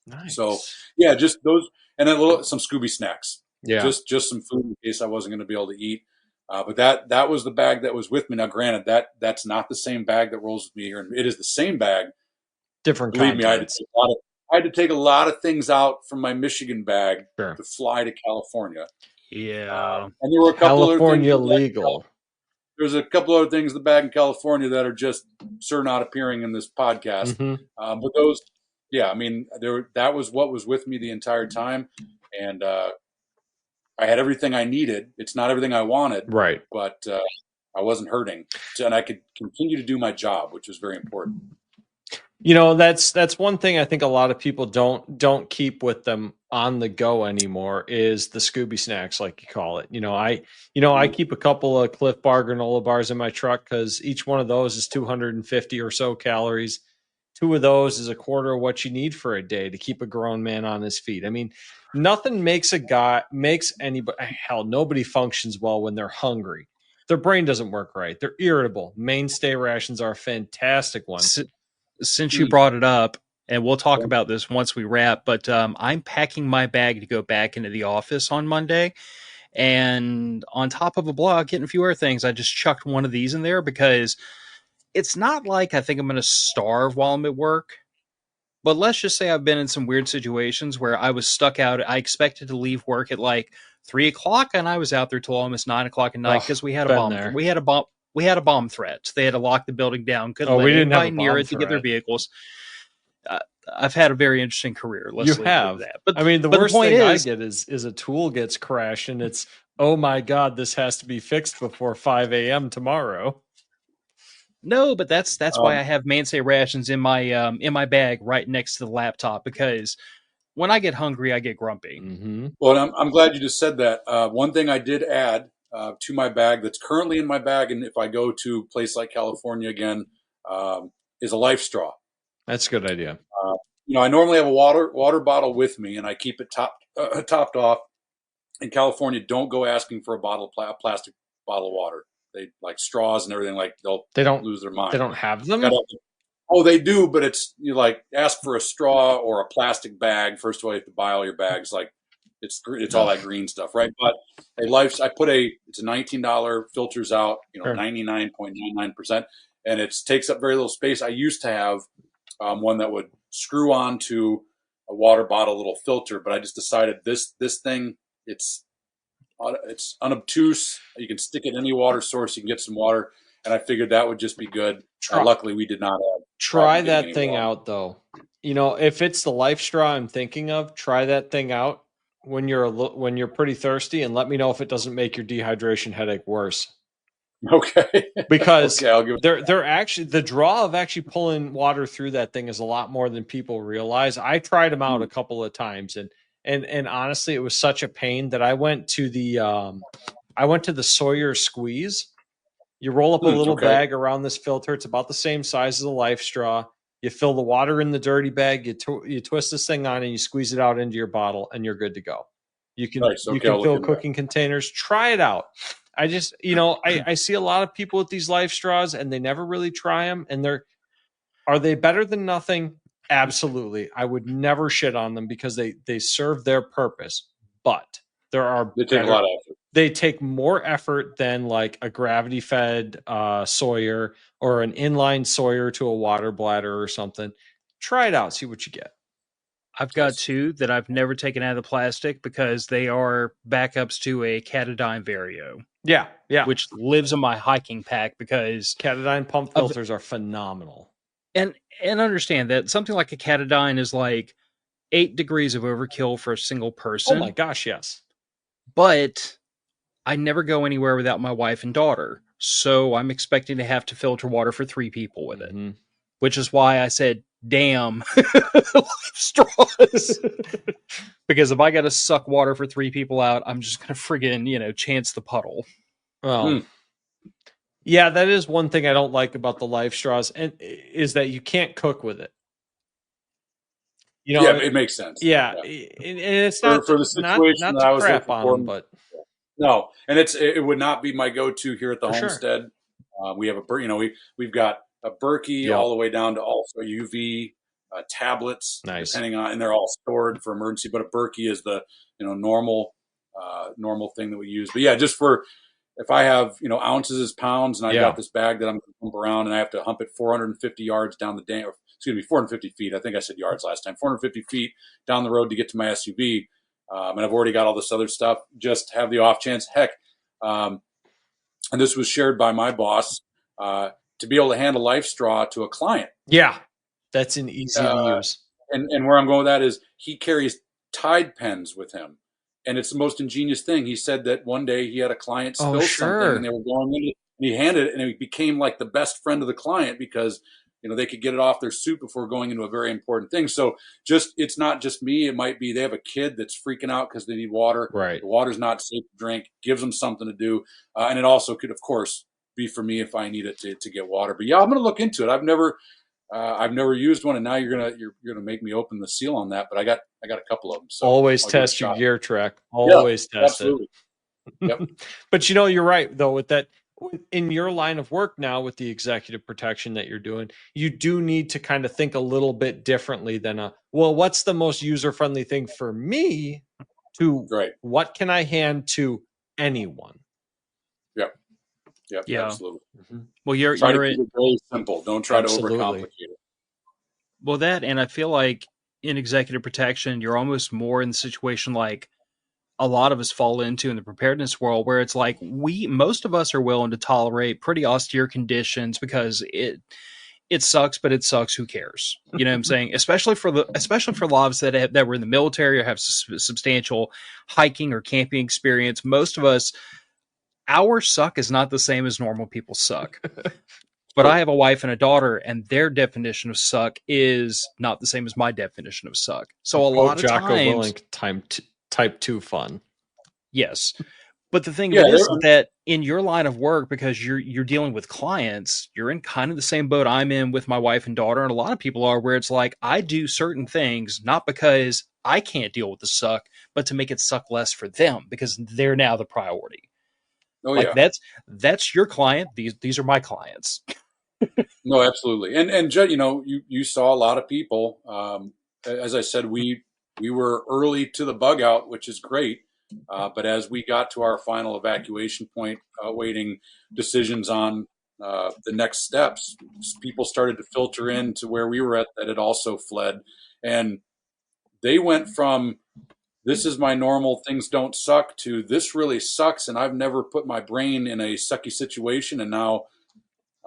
[SPEAKER 3] Nice.
[SPEAKER 2] So yeah, just those, and then some Scooby snacks.
[SPEAKER 3] Yeah.
[SPEAKER 2] Just some food in case I wasn't going to be able to eat. But that was the bag that was with me. Now, granted, that's not the same bag that rolls with me here. It is the same bag.
[SPEAKER 3] Different
[SPEAKER 2] Believe
[SPEAKER 3] contents.
[SPEAKER 2] me, I had to take a lot of things out from my Michigan bag
[SPEAKER 3] Sure.
[SPEAKER 2] to fly to California.
[SPEAKER 1] Yeah.
[SPEAKER 2] And there were a couple other things.
[SPEAKER 3] California legal.
[SPEAKER 2] There's a couple other things in the bag in California that are just not appearing in this podcast. But those, yeah, I mean, that was what was with me the entire time. And I had everything I needed. It's not everything I wanted.
[SPEAKER 3] Right.
[SPEAKER 2] But I wasn't hurting. And I could continue to do my job, which was very important.
[SPEAKER 3] You know, that's one thing I think a lot of people don't keep with them on the go anymore is the Scooby snacks, like you call it. I keep a couple of Cliff Bar granola bars in my truck because each one of those is 250 or so calories. 2 of those is a quarter of what you need for a day to keep a grown man on his feet. I mean, nothing makes anybody, hell, nobody functions well when they're hungry. Their brain doesn't work right. They're irritable. Mainstay rations are a fantastic one.
[SPEAKER 1] Since you brought it up, and we'll talk about this once we wrap, but I'm packing my bag to go back into the office on Monday. And on top of a blog, getting a few other things, I just chucked one of these in there because it's not like I think I'm going to starve while I'm at work. But let's just say I've been in some weird situations where I was stuck out. I expected to leave work at like 3:00, and I was out there till almost 9:00 at night because we had a bomb.
[SPEAKER 3] There.
[SPEAKER 1] We had a bomb threat. They had to lock the building down. Couldn't let anybody near it to get their vehicles. I've had a very interesting career.
[SPEAKER 3] You have. That. But I mean, the worst thing I get is a tool gets crashed, and it's, oh my God, this has to be fixed before 5 a.m. tomorrow.
[SPEAKER 1] No, but that's why I have Mainstay rations in my bag right next to the laptop, because when I get hungry, I get grumpy.
[SPEAKER 3] Mm-hmm.
[SPEAKER 2] Well, I'm glad you just said that. One thing I did add to my bag that's currently in my bag, and if I go to a place like California again, is a life straw.
[SPEAKER 3] That's a good idea.
[SPEAKER 2] I normally have a water bottle with me, and I keep it topped off. In California, don't go asking for a plastic bottle of water. They like straws and everything. Like they don't lose their mind.
[SPEAKER 3] They don't have them.
[SPEAKER 2] Oh, they do, but it's like ask for a straw or a plastic bag. First of all, you have to buy all your bags. Like it's all that green stuff, right? But it's a $19 filters out, 99.99%, and it takes up very little space. I used to have one that would screw onto a water bottle little filter, but I just decided this thing, it's unobtuse. You can stick it in any water source. You can get some water. And I figured that would just be good. Luckily, we did not have.
[SPEAKER 3] Try that thing out, though. If it's the life straw I'm thinking of, try that thing out when you're pretty thirsty, and let me know if it doesn't make your dehydration headache worse.
[SPEAKER 2] Okay.
[SPEAKER 3] Because they're actually, the draw of actually pulling water through that thing is a lot more than people realize. I tried them out a couple of times, and honestly, it was such a pain that I went to the Sawyer Squeeze. You roll up a little bag around this filter. It's about the same size as a life straw. You fill the water in the dirty bag. You twist this thing on and you squeeze it out into your bottle, and you're good to go. You can fill cooking containers. Try it out. I just, I see a lot of people with these life straws, and they never really try them. And are they better than nothing? Absolutely. I would never shit on them because they serve their purpose. But
[SPEAKER 2] they take a lot of effort.
[SPEAKER 3] They take more effort than like a gravity fed Sawyer or an inline Sawyer to a water bladder or something. Try it out. See what you get.
[SPEAKER 1] I've got 2 that I've never taken out of the plastic because they are backups to a Catadine Vario.
[SPEAKER 3] Yeah.
[SPEAKER 1] Which lives in my hiking pack because
[SPEAKER 3] Catadine pump filters are phenomenal.
[SPEAKER 1] And understand that something like a Catadine is like 8 degrees of overkill for a single person.
[SPEAKER 3] Oh my gosh, yes.
[SPEAKER 1] But I never go anywhere without my wife and daughter. So I'm expecting to have to filter water for 3 people with it. Which is why I said, damn, life straws. Because if I got to suck water for 3 people out, I'm just going to friggin', chance the puddle.
[SPEAKER 3] Well, yeah, that is one thing I don't like about the life straws, and is that you can't cook with it. You
[SPEAKER 2] Yeah,
[SPEAKER 3] know,
[SPEAKER 2] it makes sense.
[SPEAKER 3] yeah,
[SPEAKER 2] Yeah.
[SPEAKER 3] and it's not
[SPEAKER 2] For the situation
[SPEAKER 3] not
[SPEAKER 2] that
[SPEAKER 3] to
[SPEAKER 2] I was
[SPEAKER 3] crap
[SPEAKER 2] looking
[SPEAKER 3] on
[SPEAKER 2] for,
[SPEAKER 3] them, but
[SPEAKER 2] no, and it would not be my go-to here at the
[SPEAKER 3] for sure.
[SPEAKER 2] homestead. We have we've got a Berkey
[SPEAKER 3] Yep.
[SPEAKER 2] all the way down to also UV tablets,
[SPEAKER 3] Nice.
[SPEAKER 2] depending on, and they're all stored for emergency. But a Berkey is the normal thing that we use. But yeah, just for if I have ounces as pounds, and I've
[SPEAKER 3] Yeah.
[SPEAKER 2] got this bag that I'm going to hump around, and I have to hump it 450 yards down the dam, or excuse me, 450 feet. I think I said yards last time. 450 feet down the road to get to my SUV, and I've already got all this other stuff. Just have the off chance, heck. Um, and this was shared by my boss, to be able to hand a life straw to a client.
[SPEAKER 3] Yeah. That's an easy to
[SPEAKER 2] Uh,
[SPEAKER 3] use.
[SPEAKER 2] and where I'm going with that is he carries Tide pens with him. And it's the most ingenious thing. He said that one day he had a client
[SPEAKER 3] Oh,
[SPEAKER 2] spill something, and
[SPEAKER 3] sure.
[SPEAKER 2] they were going in, and he handed it, and it became like the best friend of the client because they could get it off their suit before going into a very important thing. So it's not just me. It might be they have a kid that's freaking out because they need water.
[SPEAKER 3] Right.
[SPEAKER 2] The water's not safe to drink. Gives them something to do, and it also could, of course, be for me if I need it to get water. But yeah, I'm going to look into it. I've never used one, and now you're gonna make me open the seal on that. But I got a couple of them, so
[SPEAKER 3] Always
[SPEAKER 2] I'll give it a
[SPEAKER 3] test your
[SPEAKER 2] shot.
[SPEAKER 3] gear, Trek.
[SPEAKER 2] Yeah,
[SPEAKER 3] Always test it.
[SPEAKER 2] absolutely. Yep.
[SPEAKER 3] But you're right though, with that, in your line of work now with the executive protection that you're doing, you do need to kind of think a little bit differently than what's the most user friendly thing for me to
[SPEAKER 2] Right.
[SPEAKER 3] what can I hand to anyone?
[SPEAKER 2] Yep. Yep.
[SPEAKER 1] Yeah.
[SPEAKER 2] Absolutely.
[SPEAKER 3] Mm-hmm.
[SPEAKER 1] Well,
[SPEAKER 2] Try to keep it very simple. Don't try to
[SPEAKER 3] Absolutely.
[SPEAKER 2] overcomplicate it.
[SPEAKER 1] well, that, and I feel like in executive protection, you're almost more in the situation like a lot of us fall into in the preparedness world, where it's like most of us are willing to tolerate pretty austere conditions because it sucks, but it sucks. Who cares? You know what I'm saying? Especially for a lot of us that were in the military or have substantial hiking or camping experience. Most of us, our suck is not the same as normal people's suck. But I have a wife and a daughter, and their definition of suck is not the same as my definition of suck. So a
[SPEAKER 3] Quote
[SPEAKER 1] lot of
[SPEAKER 3] Jocko
[SPEAKER 1] times,
[SPEAKER 3] Willink, type 2 fun.
[SPEAKER 1] yes. But the thing of
[SPEAKER 2] Yeah.
[SPEAKER 1] it is that in your line of work, because you're dealing with clients, you're in kind of the same boat I'm in with my wife and daughter, and a lot of people are, where it's like I do certain things not because I can't deal with the suck, but to make it suck less for them because they're now the priority.
[SPEAKER 2] Oh
[SPEAKER 1] Like
[SPEAKER 2] yeah.
[SPEAKER 1] that's your client. These are my clients.
[SPEAKER 2] No, absolutely. And Jed, you saw a lot of people. As I said, we were early to the bug out, which is great. But as we got to our final evacuation point, waiting decisions on the next steps, people started to filter in to where we were at that had also fled. And they went from this is my normal, things don't suck, to this really sucks. And I've never put my brain in a sucky situation. And now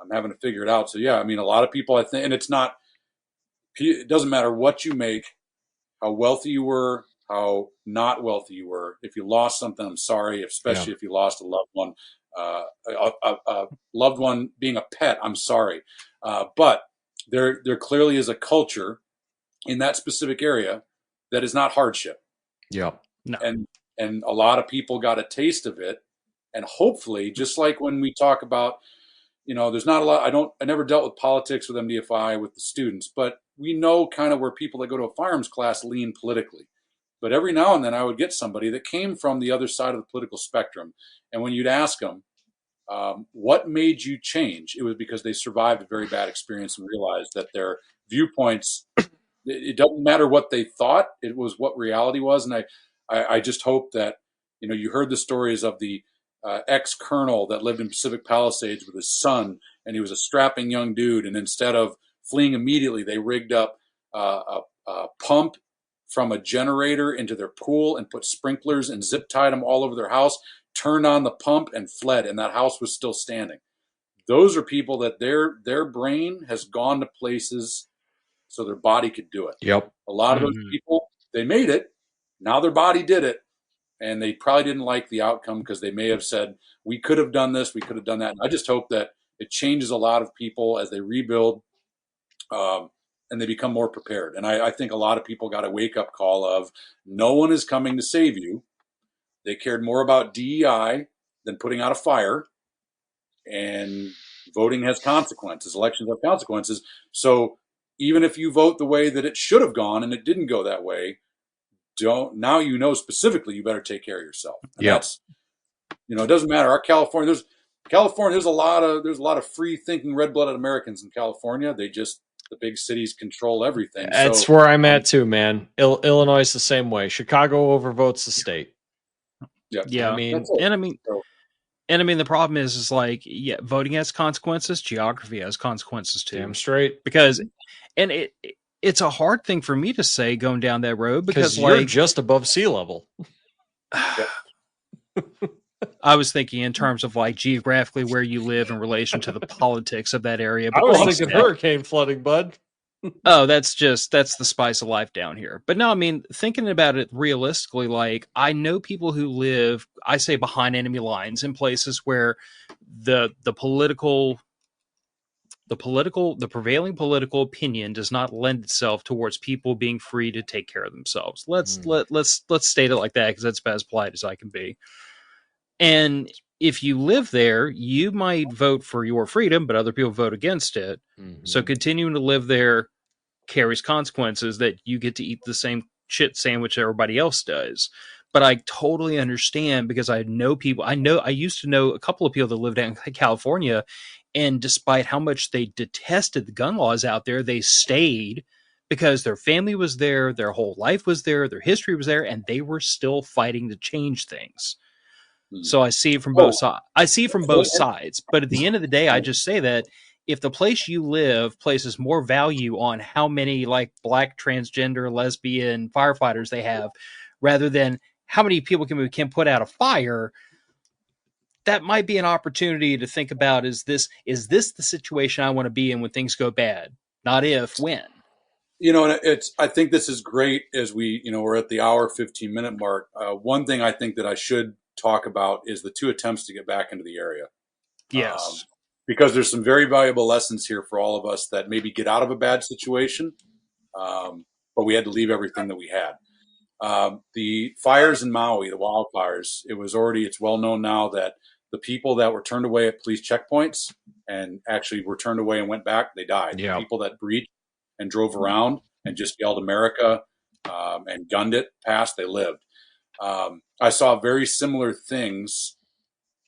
[SPEAKER 2] I'm having to figure it out. So yeah, I mean, a lot of people, I think, and it doesn't matter what you make, how wealthy you were, how not wealthy you were. If you lost something, I'm sorry, especially if you lost a loved one, a loved one being a pet. I'm sorry, but there clearly is a culture in that specific area that is not hardship.
[SPEAKER 3] Yeah.
[SPEAKER 1] No.
[SPEAKER 2] And a lot of people got a taste of it, and hopefully, just like when we talk about, there's not a lot. I never dealt with politics with MDFI with the students, but we know kind of where people that go to a firearms class lean politically. But every now and then I would get somebody that came from the other side of the political spectrum. And when you'd ask them, what made you change? It was because they survived a very bad experience and realized that their viewpoints, it doesn't matter what they thought, it was what reality was. And I just hope that, you heard the stories of the ex-colonel that lived in Pacific Palisades with his son, and he was a strapping young dude. And instead of fleeing immediately, they rigged up a pump from a generator into their pool and put sprinklers and zip tied them all over their house, turned on the pump and fled, and that house was still standing. Those are people that their brain has gone to places so their body could do it.
[SPEAKER 3] Yep.
[SPEAKER 2] A lot of those people, they made it. Now their body did it. And they probably didn't like the outcome because they may have said, we could have done this, we could have done that. And I just hope that it changes a lot of people as they rebuild, and they become more prepared. And I think a lot of people got a wake-up call of no one is coming to save you. They cared more about DEI than putting out a fire. And voting has consequences. Elections have consequences. So even if you vote the way that it should have gone and it didn't go that way, now you know specifically you better take care of yourself. And that's, it doesn't matter. Our California, there's a lot of free thinking red blooded Americans in California. The big cities control everything.
[SPEAKER 3] That's where I'm at too, man. Illinois is the same way. Chicago overvotes the state.
[SPEAKER 1] Yeah. The problem is like, voting has consequences. Geography has consequences too.
[SPEAKER 3] Damn straight.
[SPEAKER 1] Because, and it's a hard thing for me to say going down that road because
[SPEAKER 3] you're just above sea level.
[SPEAKER 1] I was thinking in terms of like geographically where you live in relation to the politics of that area.
[SPEAKER 3] But I was thinking hurricane flooding, bud.
[SPEAKER 1] Oh, that's the spice of life down here. But no, I mean, thinking about it realistically, like I know people who live, I say behind enemy lines in places where the prevailing political opinion does not lend itself towards people being free to take care of themselves. Let's state it like that, because that's about as polite as I can be. And if you live there, you might vote for your freedom, but other people vote against it. Mm-hmm. So continuing to live there carries consequences that you get to eat the same shit sandwich everybody else does. But I totally understand, because I know people. I used to know a couple of people that lived in California, and despite how much they detested the gun laws out there, they stayed because their family was there, their whole life was there, their history was there, and they were still fighting to change things. So I see it from both sides. But at the end of the day, I just say that if the place you live places more value on how many like black, transgender, lesbian firefighters they have, rather than how many people can put out a fire, that might be an opportunity to think about: is this the situation I want to be in when things go bad? Not if, when.
[SPEAKER 2] I think this is great as we're at the hour 15-minute mark. One thing I think that I should talk about is the 2 attempts to get back into the area.
[SPEAKER 1] Yes.
[SPEAKER 2] Because there's some very valuable lessons here for all of us that maybe get out of a bad situation, but we had to leave everything that we had. The fires in Maui, the wildfires, it's well known now that the people that were turned away at police checkpoints and actually were turned away and went back, they died.
[SPEAKER 3] Yeah.
[SPEAKER 2] The people that breached and drove around and just yelled America and gunned it past, they lived. I saw very similar things.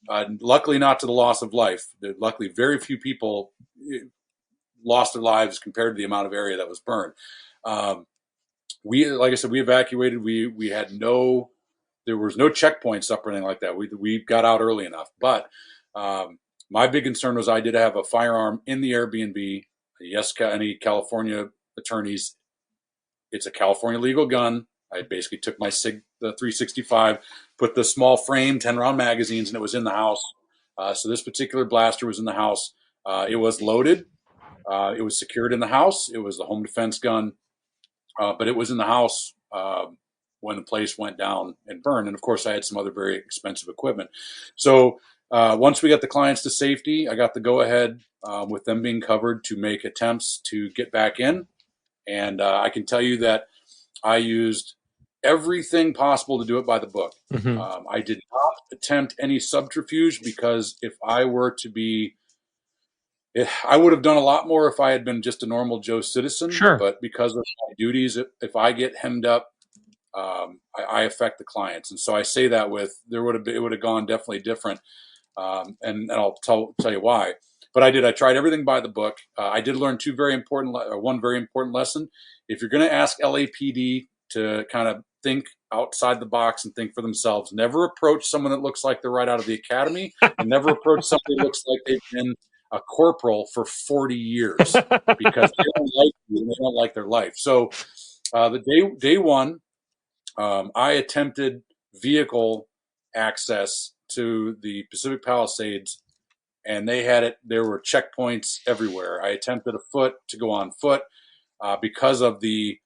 [SPEAKER 2] Luckily, not to the loss of life. Luckily, very few people lost their lives compared to the amount of area that was burned. Like I said, we evacuated. We had there was no checkpoints up or anything like that. We got out early enough. But my big concern was I did have a firearm in the Airbnb. Yes, any California attorneys, it's a California legal gun. I basically took my SIG, the 365, put the small frame, 10-round magazines, and it was in the house. So this particular blaster was in the house. It was loaded. It was secured in the house. It was the home defense gun, but it was in the house when the place went down and burned. And, of course, I had some other very expensive equipment. So once we got the clients to safety, I got the go-ahead with them being covered to make attempts to get back in. And I can tell you that I used everything possible to do it by the book.
[SPEAKER 3] Mm-hmm.
[SPEAKER 2] I did not attempt any subterfuge, because if I were to be, I would have done a lot more if I had been just a normal Joe citizen.
[SPEAKER 3] Sure.
[SPEAKER 2] But because of my duties, if I get hemmed up, I affect the clients. And so I say that it would have gone definitely different. And I'll tell you why. But I tried everything by the book. I did learn one very important lesson. If you're going to ask LAPD to kind of think outside the box and think for themselves, never approach someone that looks like they're right out of the academy, and never approach somebody that looks like they've been a corporal for 40 years, because they don't like you and they don't like their life. So the day one, I attempted vehicle access to the Pacific Palisades, and they had it. There were checkpoints everywhere. I attempted to go on foot because of the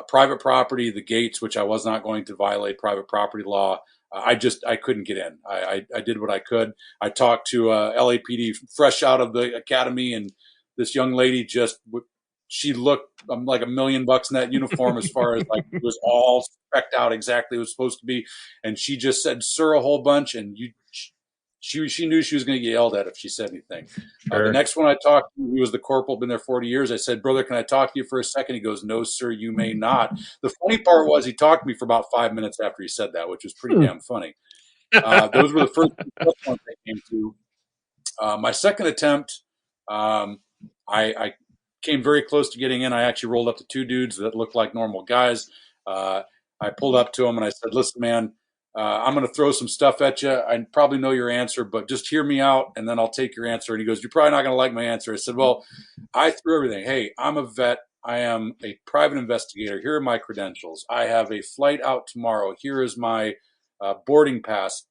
[SPEAKER 2] private property, the gates, which I was not going to violate private property law. I couldn't get in. I did what I could. I talked to LAPD fresh out of the academy, and this young lady she looked like $1 million in that uniform, as far as like it was all specced out exactly what it was supposed to be. And she just said, "Sir," a whole bunch, and she knew she was going to get yelled at if she said anything.
[SPEAKER 3] Sure.
[SPEAKER 2] The next one I talked to, he was the corporal, been there 40 years. I said, brother, can I talk to you for a second? He goes, no, sir, you may not. The funny part was he talked to me for about 5 minutes after he said that, which was pretty damn funny. Those were the first ones I came to. My second attempt, I came very close to getting in. I actually rolled up to two dudes that looked like normal guys. I pulled up to them and I said, listen, man, I'm going to throw some stuff at you. I probably know your answer, but just hear me out and then I'll take your answer. And he goes, you're probably not going to like my answer. I said, well, I threw everything. Hey, I'm a vet. I am a private investigator. Here are my credentials. I have a flight out tomorrow. Here is my boarding pass.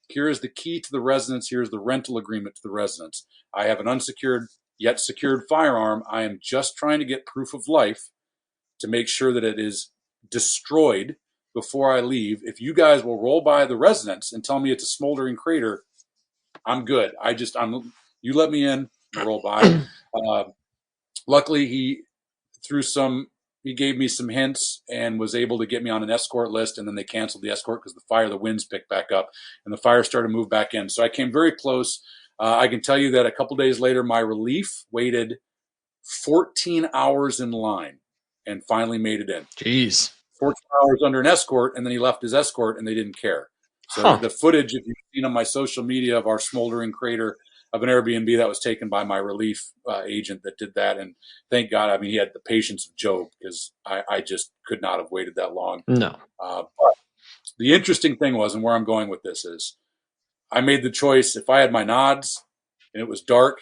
[SPEAKER 2] Here is the key to the residence. Here is the rental agreement to the residence. I have an unsecured yet secured firearm. I am just trying to get proof of life to make sure that it is destroyed before I leave. If you guys will roll by the residence and tell me it's a smoldering crater, I'm good. You let me in, I'll roll by. Luckily, he gave me some hints and was able to get me on an escort list. And then they canceled the escort because the winds picked back up and the fire started to move back in. So I came very close. I can tell you that a couple days later, my relief waited 14 hours in line and finally made it in.
[SPEAKER 3] Jeez.
[SPEAKER 2] 14 hours under an escort, and then he left his escort, and they didn't care. So the footage, if you've seen on my social media of our smoldering crater of an Airbnb, that was taken by my relief agent that did that. And thank God, I mean, he had the patience of Job because I just could not have waited that long.
[SPEAKER 3] No.
[SPEAKER 2] But the interesting thing was, and where I'm going with this is, I made the choice, if I had my nods and it was dark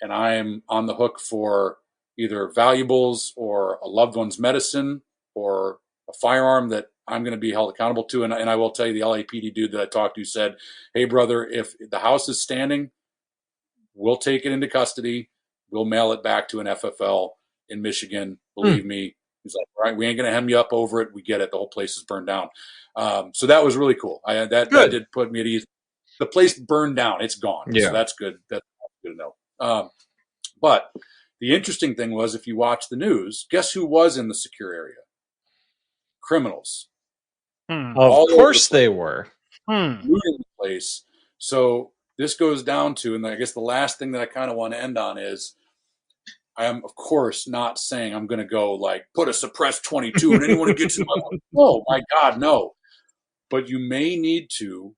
[SPEAKER 2] and I am on the hook for either valuables or a loved one's medicine or a firearm that I'm going to be held accountable to. And I will tell you, the LAPD dude that I talked to said, hey, brother, if the house is standing, we'll take it into custody. We'll mail it back to an FFL in Michigan. Believe me. He's like, all right, we ain't going to hem you up over it. We get it. The whole place is burned down. So that was really cool. That did put me at ease. The place burned down. It's gone. Yeah. So that's good. That's good to know. But the interesting thing was, if you watch the news, guess who was in the secure area? Criminals.
[SPEAKER 3] Of course they were.
[SPEAKER 2] Looting the place. So this goes down to, and I guess the last thing that I kind of want to end on is, I am, of course, not saying I'm going to go like put a suppressed 22 and anyone who gets in my way. Oh, my God, no. But you may need to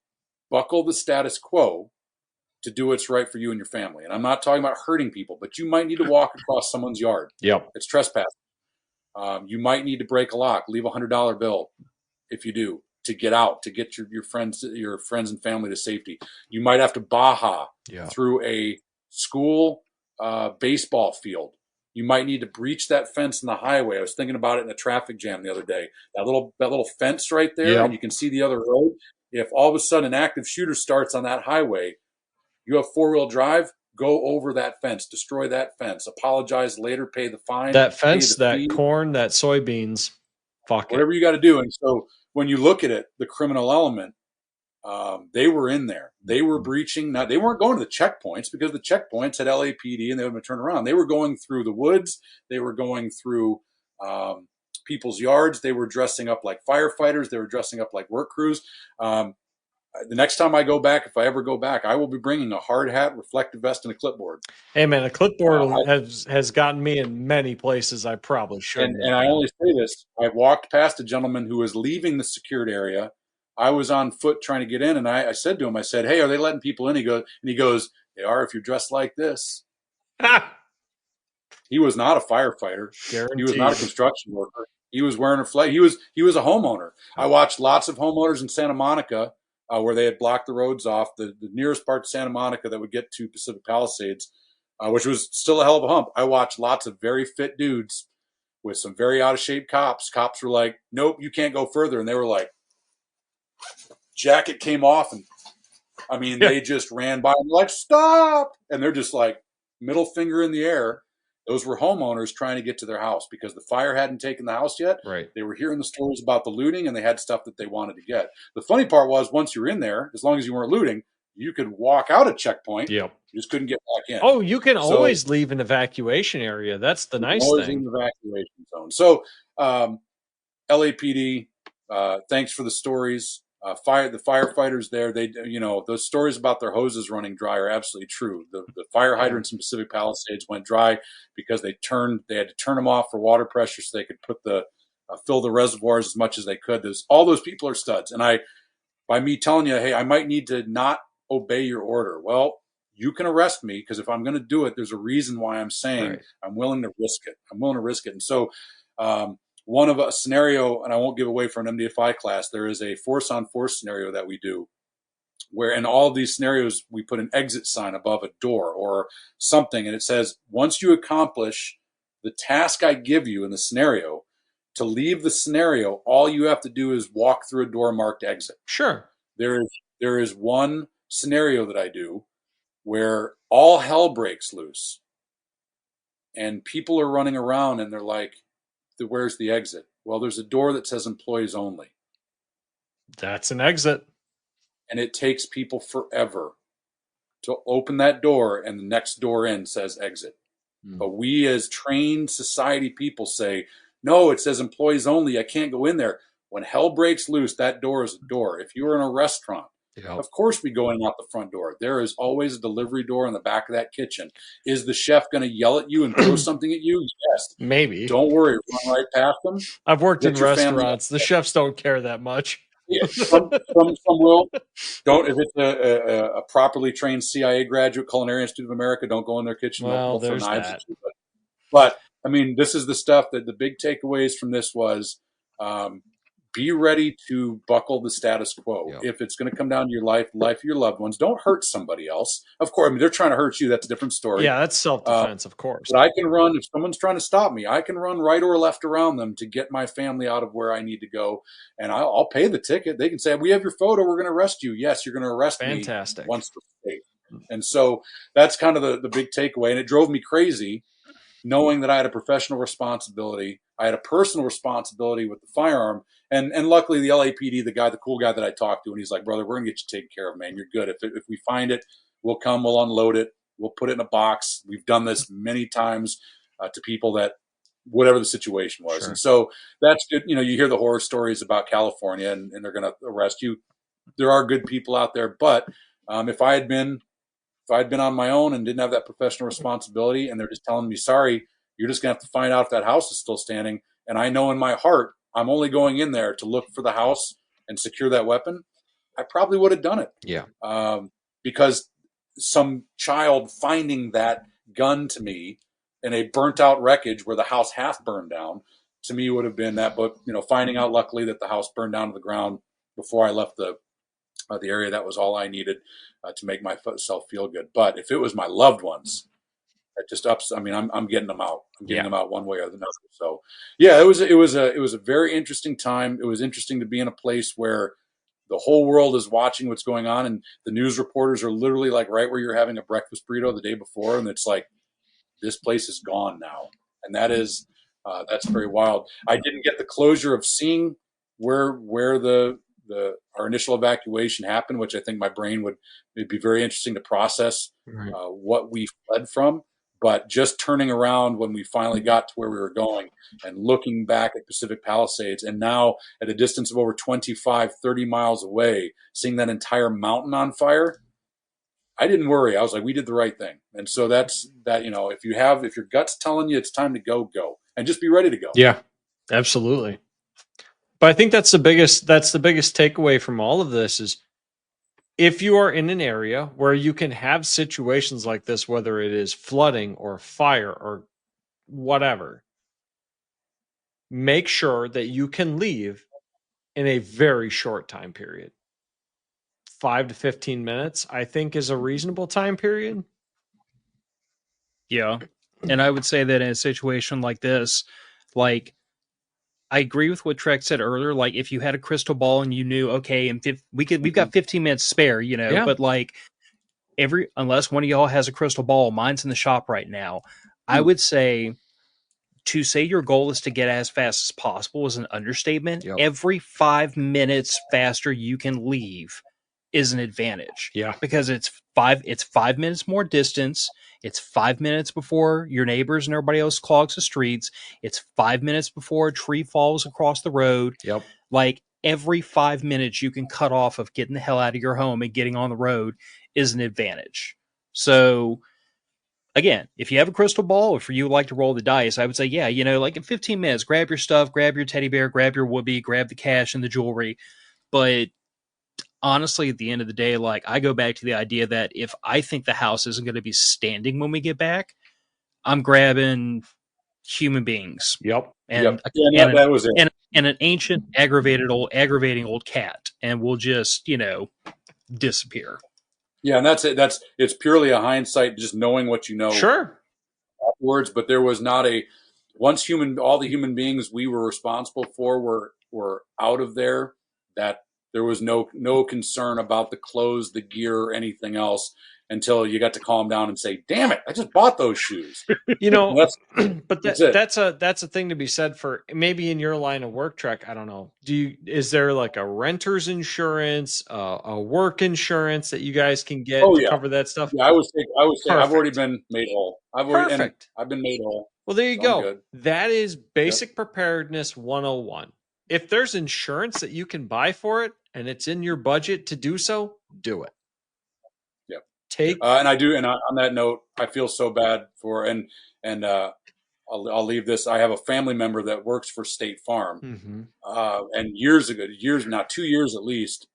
[SPEAKER 2] buckle the status quo to do what's right for you and your family. And I'm not talking about hurting people, but you might need to walk across someone's yard.
[SPEAKER 3] Yep.
[SPEAKER 2] It's trespassing. You might need to break a lock, leave $100 bill if you do, to get out, to get your friends and family to safety. You might have to Baja through a school baseball field. You might need to breach that fence in the highway. I was thinking about it in a traffic jam the other day. That little fence right there, and you can see the other road. If all of a sudden an active shooter starts on that highway, you have four-wheel drive, go over that fence, destroy that fence, apologize later, pay the fine.
[SPEAKER 3] That fence, that corn, that soybeans,
[SPEAKER 2] whatever you got to do. And so when you look at it, the criminal element, they were in there. They were breaching. Now, they weren't going to the checkpoints because the checkpoints had LAPD and they would have turned around. They were going through the woods. They were going through people's yards. They were dressing up like firefighters. They were dressing up like work crews. The next time I go back, if I ever go back, I will be bringing a hard hat, reflective vest, and a clipboard.
[SPEAKER 3] Hey, man, a clipboard has gotten me in many places I probably shouldn't.
[SPEAKER 2] And I only say this. I walked past a gentleman who was leaving the secured area. I was on foot trying to get in, and I said to him, I said, hey, are they letting people in? He goes, they are if you're dressed like this. He was not a firefighter.
[SPEAKER 3] Guaranteed.
[SPEAKER 2] He was not a construction worker. He was wearing a flag. He was a homeowner. I watched lots of homeowners in Santa Monica where they had blocked the roads off. The nearest part to Santa Monica that would get to Pacific Palisades, which was still a hell of a hump. I watched lots of very fit dudes with some very out-of-shape cops. Cops were like, nope, you can't go further. And they were like, jacket came off. And, I mean, they just ran by and like, stop. And they're just like, middle finger in the air. Those were homeowners trying to get to their house because the fire hadn't taken the house yet.
[SPEAKER 3] Right.
[SPEAKER 2] They were hearing the stories about the looting, and they had stuff that they wanted to get. The funny part was, once you're in there, as long as you weren't looting, you could walk out a checkpoint.
[SPEAKER 3] Yep.
[SPEAKER 2] You just couldn't get back in.
[SPEAKER 3] Oh, you can always leave an evacuation area. That's the nice
[SPEAKER 2] always
[SPEAKER 3] thing.
[SPEAKER 2] In the evacuation zone. So, LAPD, thanks for the stories. The firefighters there, those stories about their hoses running dry are absolutely true. The fire hydrants in Pacific Palisades went dry because they had to turn them off for water pressure so they could fill the reservoirs as much as they could. All those people are studs. And by me telling you, hey, I might need to not obey your order. Well, you can arrest me, because if I'm going to do it, there's a reason why I'm saying I'm willing to risk it. I'm willing to risk it. And so, one of a scenario, and I won't give away for an MDFI class, there is a force-on-force scenario that we do, where in all of these scenarios, we put an exit sign above a door or something, and it says, once you accomplish the task I give you in the scenario, to leave the scenario, all you have to do is walk through a door marked exit.
[SPEAKER 3] Sure.
[SPEAKER 2] There is one scenario that I do where all hell breaks loose, and people are running around, and they're like, where's the exit? Well, there's a door that says employees only.
[SPEAKER 3] That's an exit.
[SPEAKER 2] And it takes people forever to open that door, and the next door in says exit. But we as trained society people say, no, it says employees only. I can't go in there. When hell breaks loose, that door is a door. If you were in a restaurant, of course we go in and out the front door. There is always a delivery door in the back of that kitchen. Is the chef going to yell at you and throw something at you? Yes.
[SPEAKER 3] Maybe.
[SPEAKER 2] Don't worry. Run right past them.
[SPEAKER 3] I've worked in restaurants. The chefs don't care that much.
[SPEAKER 2] Yeah, some will. Don't. If it's a properly trained CIA graduate, Culinary Institute of America, don't go in their kitchen.
[SPEAKER 3] Well,
[SPEAKER 2] they'll
[SPEAKER 3] there's
[SPEAKER 2] throw knives
[SPEAKER 3] that.
[SPEAKER 2] at you. But I mean, this is the stuff that the big takeaways from this was, be ready to buckle the status quo.
[SPEAKER 3] Yep.
[SPEAKER 2] If it's going to come down to your life of your loved ones, don't hurt somebody else. Of course, I mean, they're trying to hurt you. That's a different story.
[SPEAKER 3] Yeah, that's self-defense, of course.
[SPEAKER 2] But I can run, if someone's trying to stop me, I can run right or left around them to get my family out of where I need to go. And I'll pay the ticket. They can say, we have your photo. We're going to arrest you. Yes, you're going to arrest me once we're safe. And so that's kind of the big takeaway. And it drove me crazy knowing that I had a professional responsibility. I had a personal responsibility with the firearm. And luckily the LAPD, the cool guy that I talked to, and he's like, brother, we're going to get you taken care of, man. You're good. If we find it, we'll come, we'll unload it. We'll put it in a box. We've done this many times to people that whatever the situation was. Sure. And so that's good. You hear the horror stories about California and they're going to arrest you. There are good people out there. But if I had been on my own and didn't have that professional responsibility and they're just telling me, sorry, you're just going to have to find out if that house is still standing. And I know in my heart, I'm only going in there to look for the house and secure that weapon. I probably would have done it.
[SPEAKER 3] Yeah.
[SPEAKER 2] Because some child finding that gun to me in a burnt out wreckage where the house half burned down to me would have been that. But, finding out luckily that the house burned down to the ground before I left the area, that was all I needed to make myself feel good. But if it was my loved ones, it just ups. I mean, I'm getting them out. I'm getting them out one way or another. So yeah, it was a very interesting time. It was interesting to be in a place where the whole world is watching what's going on, and the news reporters are literally like right where you're having a breakfast burrito the day before, and it's like this place is gone now, and that's very wild. I didn't get the closure of seeing where our initial evacuation happened, which I think my brain it'd be very interesting to process what we fled from. But just turning around when we finally got to where we were going and looking back at Pacific Palisades, and now at a distance of over 25, 30 miles away, seeing that entire mountain on fire, I didn't worry. I was like, we did the right thing. And so that's that, if your gut's telling you it's time to go, and just be ready to go.
[SPEAKER 3] Yeah, absolutely. But I think that's the biggest takeaway from all of this is, if you are in an area where you can have situations like this, whether it is flooding or fire or whatever, make sure that you can leave in a very short time period. 5 to 15 minutes, I think, is a reasonable time period.
[SPEAKER 1] Yeah. And I would say that in a situation like this, like, I agree with what Trek said earlier. Like, if you had a crystal ball and you knew, okay, we've got 15 minutes spare, but like unless one of y'all has a crystal ball, mine's in the shop right now. I would say to say your goal is to get as fast as possible is an understatement. Yep. Every 5 minutes faster you can leave is an advantage.
[SPEAKER 3] Yeah.
[SPEAKER 1] Because it's 5 minutes more distance. It's 5 minutes before your neighbors and everybody else clogs the streets. It's 5 minutes before a tree falls across the road.
[SPEAKER 3] Yep.
[SPEAKER 1] Like, every 5 minutes you can cut off of getting the hell out of your home and getting on the road is an advantage. So again, if you have a crystal ball, if you like to roll the dice, I would say, yeah, like in 15 minutes, grab your stuff, grab your teddy bear, grab your whoopee, grab the cash and the jewelry. But honestly, at the end of the day, like I go back to the idea that if I think the house isn't going to be standing when we get back, I'm grabbing human beings
[SPEAKER 3] Yep.
[SPEAKER 1] and
[SPEAKER 2] Yeah, that was it.
[SPEAKER 1] and an ancient aggravating old cat, and we'll just disappear.
[SPEAKER 2] Yeah, and that's it. It's purely a hindsight, just knowing what you know
[SPEAKER 3] Sure.
[SPEAKER 2] afterwards. But there was not a once all the human beings we were responsible for were out of there. That there was no concern about the clothes, the gear, or anything else until you got to calm down and say, "Damn it, I just bought those shoes."
[SPEAKER 3] But that's a thing to be said for maybe in your line of work, Trek. I don't know. Is there like a renter's insurance, a work insurance that you guys can get to cover that stuff?
[SPEAKER 2] Yeah, I would say I've already been made whole. I've been made whole.
[SPEAKER 3] Well, there you go. That is basic preparedness 101. If there's insurance that you can buy for it and it's in your budget to do so, do it.
[SPEAKER 2] And I do. And on that note, I feel so bad for and I'll leave this. I have a family member that works for State Farm, and years ago, now 2 years at least,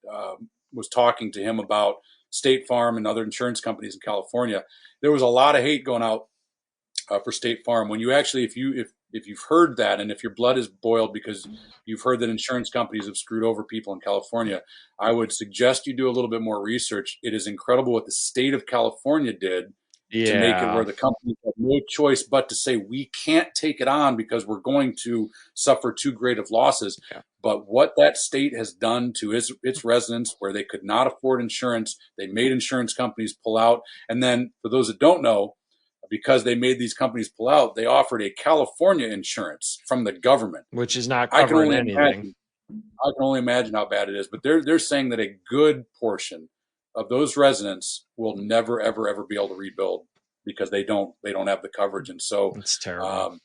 [SPEAKER 2] was talking to him about State Farm and other insurance companies in California. There was a lot of hate going out for State Farm. When you actually, if you've heard that, and if your blood is boiled because you've heard that insurance companies have screwed over people in California, I would suggest you do a little bit more research. It is incredible what the state of California did to make it where the companies have no choice but to say, we can't take it on because we're going to suffer too great of losses. Yeah. But what that state has done to its residents, where they could not afford insurance, they made insurance companies pull out. And then for those that don't know, because they made these companies pull out, they offered a California insurance from the government,
[SPEAKER 3] which is not covering anything.
[SPEAKER 2] I can only imagine how bad it is. But they're saying that a good portion of those residents will never, ever, ever be able to rebuild because they don't have the coverage. And so
[SPEAKER 3] it's terrible.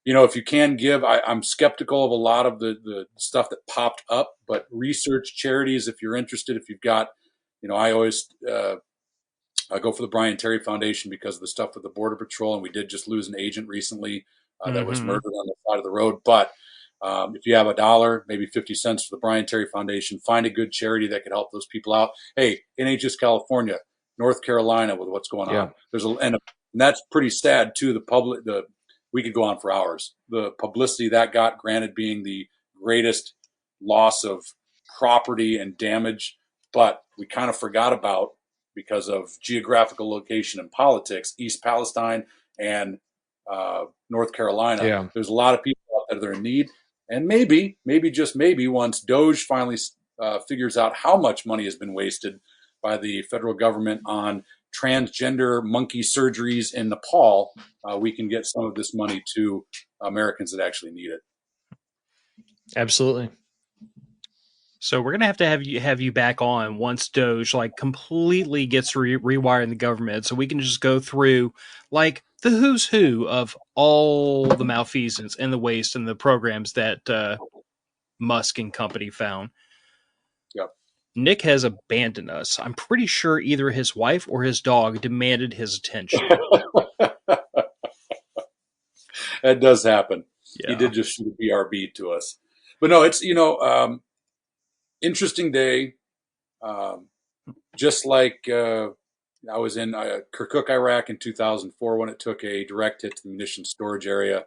[SPEAKER 2] If you can give, I'm skeptical of a lot of the stuff that popped up, but research charities if you're interested. If you've got, I always I go for the Brian Terry Foundation because of the stuff with the Border Patrol, and we did just lose an agent recently that was murdered on the side of the road. But if you have $1, maybe 50 cents for the Brian Terry Foundation, find a good charity that could help those people out. Hey, it ain't just California, North Carolina with what's going on. And that's pretty sad too. We could go on for hours. The publicity that got, granted, being the greatest loss of property and damage, but we kind of forgot about, because of geographical location and politics, East Palestine and North Carolina. Yeah. There's a lot of people out there that are in need. And maybe just maybe, once Doge finally figures out how much money has been wasted by the federal government on transgender monkey surgeries in Nepal, we can get some of this money to Americans that actually need it.
[SPEAKER 3] Absolutely.
[SPEAKER 1] So we're gonna have you back on once Doge completely gets rewiring the government, so we can just go through the who's who of all the malfeasance and the waste and the programs that Musk and company found.
[SPEAKER 2] Yep.
[SPEAKER 1] Nic has abandoned us. I'm pretty sure either his wife or his dog demanded his attention.
[SPEAKER 2] That does happen.
[SPEAKER 1] Yeah.
[SPEAKER 2] He did just shoot a BRB to us, but no, it's interesting day. Just like I was in Kirkuk, Iraq in 2004 when it took a direct hit to the munitions storage area.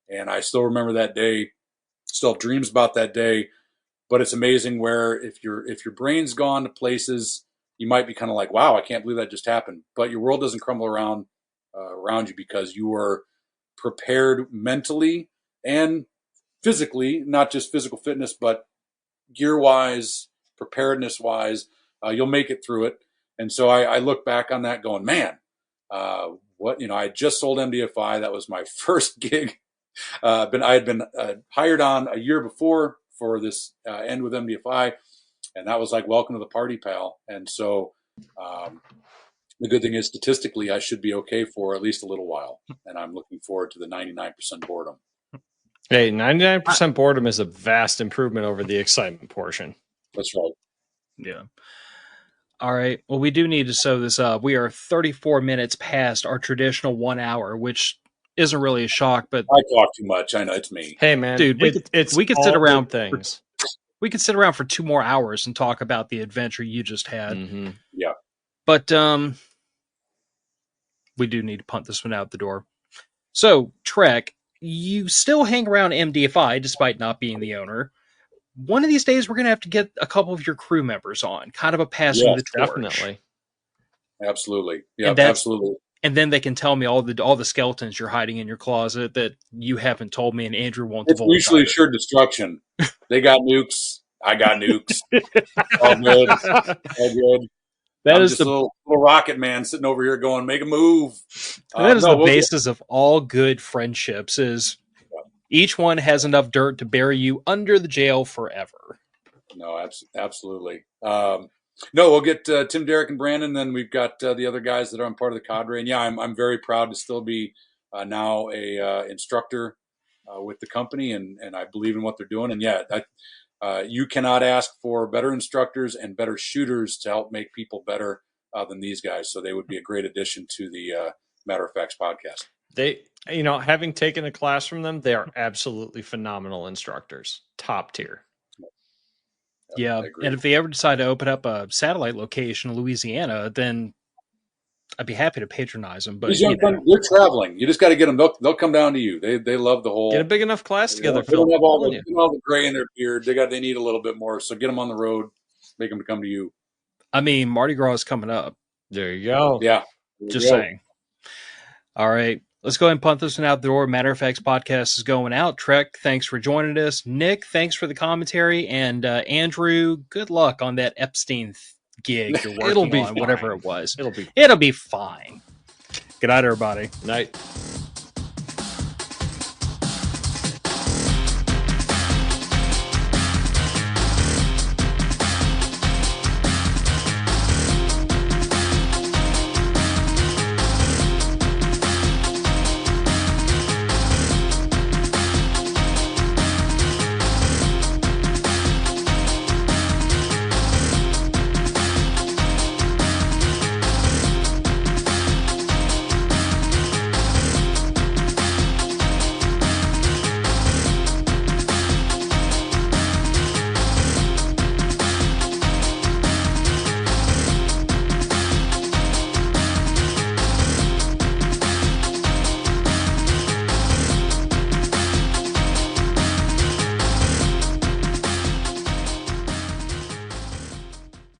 [SPEAKER 2] And I still remember that day, still have dreams about that day. But it's amazing where if your brain's gone to places, you might be kind of like, wow, I can't believe that just happened. But your world doesn't crumble around you because you were prepared mentally and physically, not just physical fitness, but gear-wise, preparedness-wise, you'll make it through it. And so I look back on that going, man, I just sold MDFI. That was my first gig. I had been hired on a year before for this end with MDFI, and that was like, welcome to the party, pal. And so the good thing is, statistically, I should be okay for at least a little while, and I'm looking forward to the 99% boredom.
[SPEAKER 3] Hey, 99% boredom is a vast improvement over the excitement portion.
[SPEAKER 2] That's right.
[SPEAKER 1] Yeah. All right. Well, we do need to sew this up. We are 34 minutes past our traditional 1 hour, which isn't really a shock, but
[SPEAKER 2] I talk too much. I know it's me.
[SPEAKER 3] Hey, man,
[SPEAKER 1] dude, we could sit around
[SPEAKER 3] things.
[SPEAKER 1] We could sit around for 2 more hours and talk about the adventure you just had.
[SPEAKER 3] Mm-hmm.
[SPEAKER 2] Yeah.
[SPEAKER 1] But we do need to punt this one out the door. So, Trek, you still hang around MDFI despite not being the owner. One of these days, we're going to have to get a couple of your crew members on, kind of a passing the torch.
[SPEAKER 3] Definitely.
[SPEAKER 2] Absolutely. Yeah, absolutely.
[SPEAKER 1] And then they can tell me all the skeletons you're hiding in your closet that you haven't told me, and Andrew won't
[SPEAKER 2] It's
[SPEAKER 1] divulge.
[SPEAKER 2] mutually assured destruction. They got nukes. I got nukes. All good. All good.
[SPEAKER 1] That
[SPEAKER 2] I'm
[SPEAKER 1] is
[SPEAKER 2] just
[SPEAKER 1] the
[SPEAKER 2] a little rocket man sitting over here going, make a move.
[SPEAKER 1] That is the basis of all good friendships. Is each one has enough dirt to bury you under the jail forever.
[SPEAKER 2] No, absolutely. No, we'll get Tim, Derek, and Brandon. Then we've got the other guys that are on part of the cadre. And yeah, I'm very proud to still be now a instructor with the company, and I believe in what they're doing. And yeah, you cannot ask for better instructors and better shooters to help make people better than these guys. So they would be a great addition to the Matter of Facts podcast.
[SPEAKER 3] They, having taken a class from them, they are absolutely phenomenal instructors, top tier.
[SPEAKER 1] Yeah, and if they ever decide to open up a satellite location in Louisiana, then I'd be happy to patronize them. But
[SPEAKER 2] they're traveling. You just got to get them. They'll come down to you. They love the whole.
[SPEAKER 3] Get a big enough class together.
[SPEAKER 2] They don't have all the gray in their beard. They need a little bit more. So get them on the road. Make them come to you.
[SPEAKER 1] I mean, Mardi Gras is coming up.
[SPEAKER 3] There you go.
[SPEAKER 2] Yeah,
[SPEAKER 1] just saying. All right. Let's go ahead and punt this one out the door. Matter of Facts podcast is going out. Trek, thanks for joining us. Nick, thanks for the commentary. And Andrew, good luck on that Epstein gig you're working on, whatever it was.
[SPEAKER 3] It'll be
[SPEAKER 1] fine. Good night, everybody.
[SPEAKER 3] Night.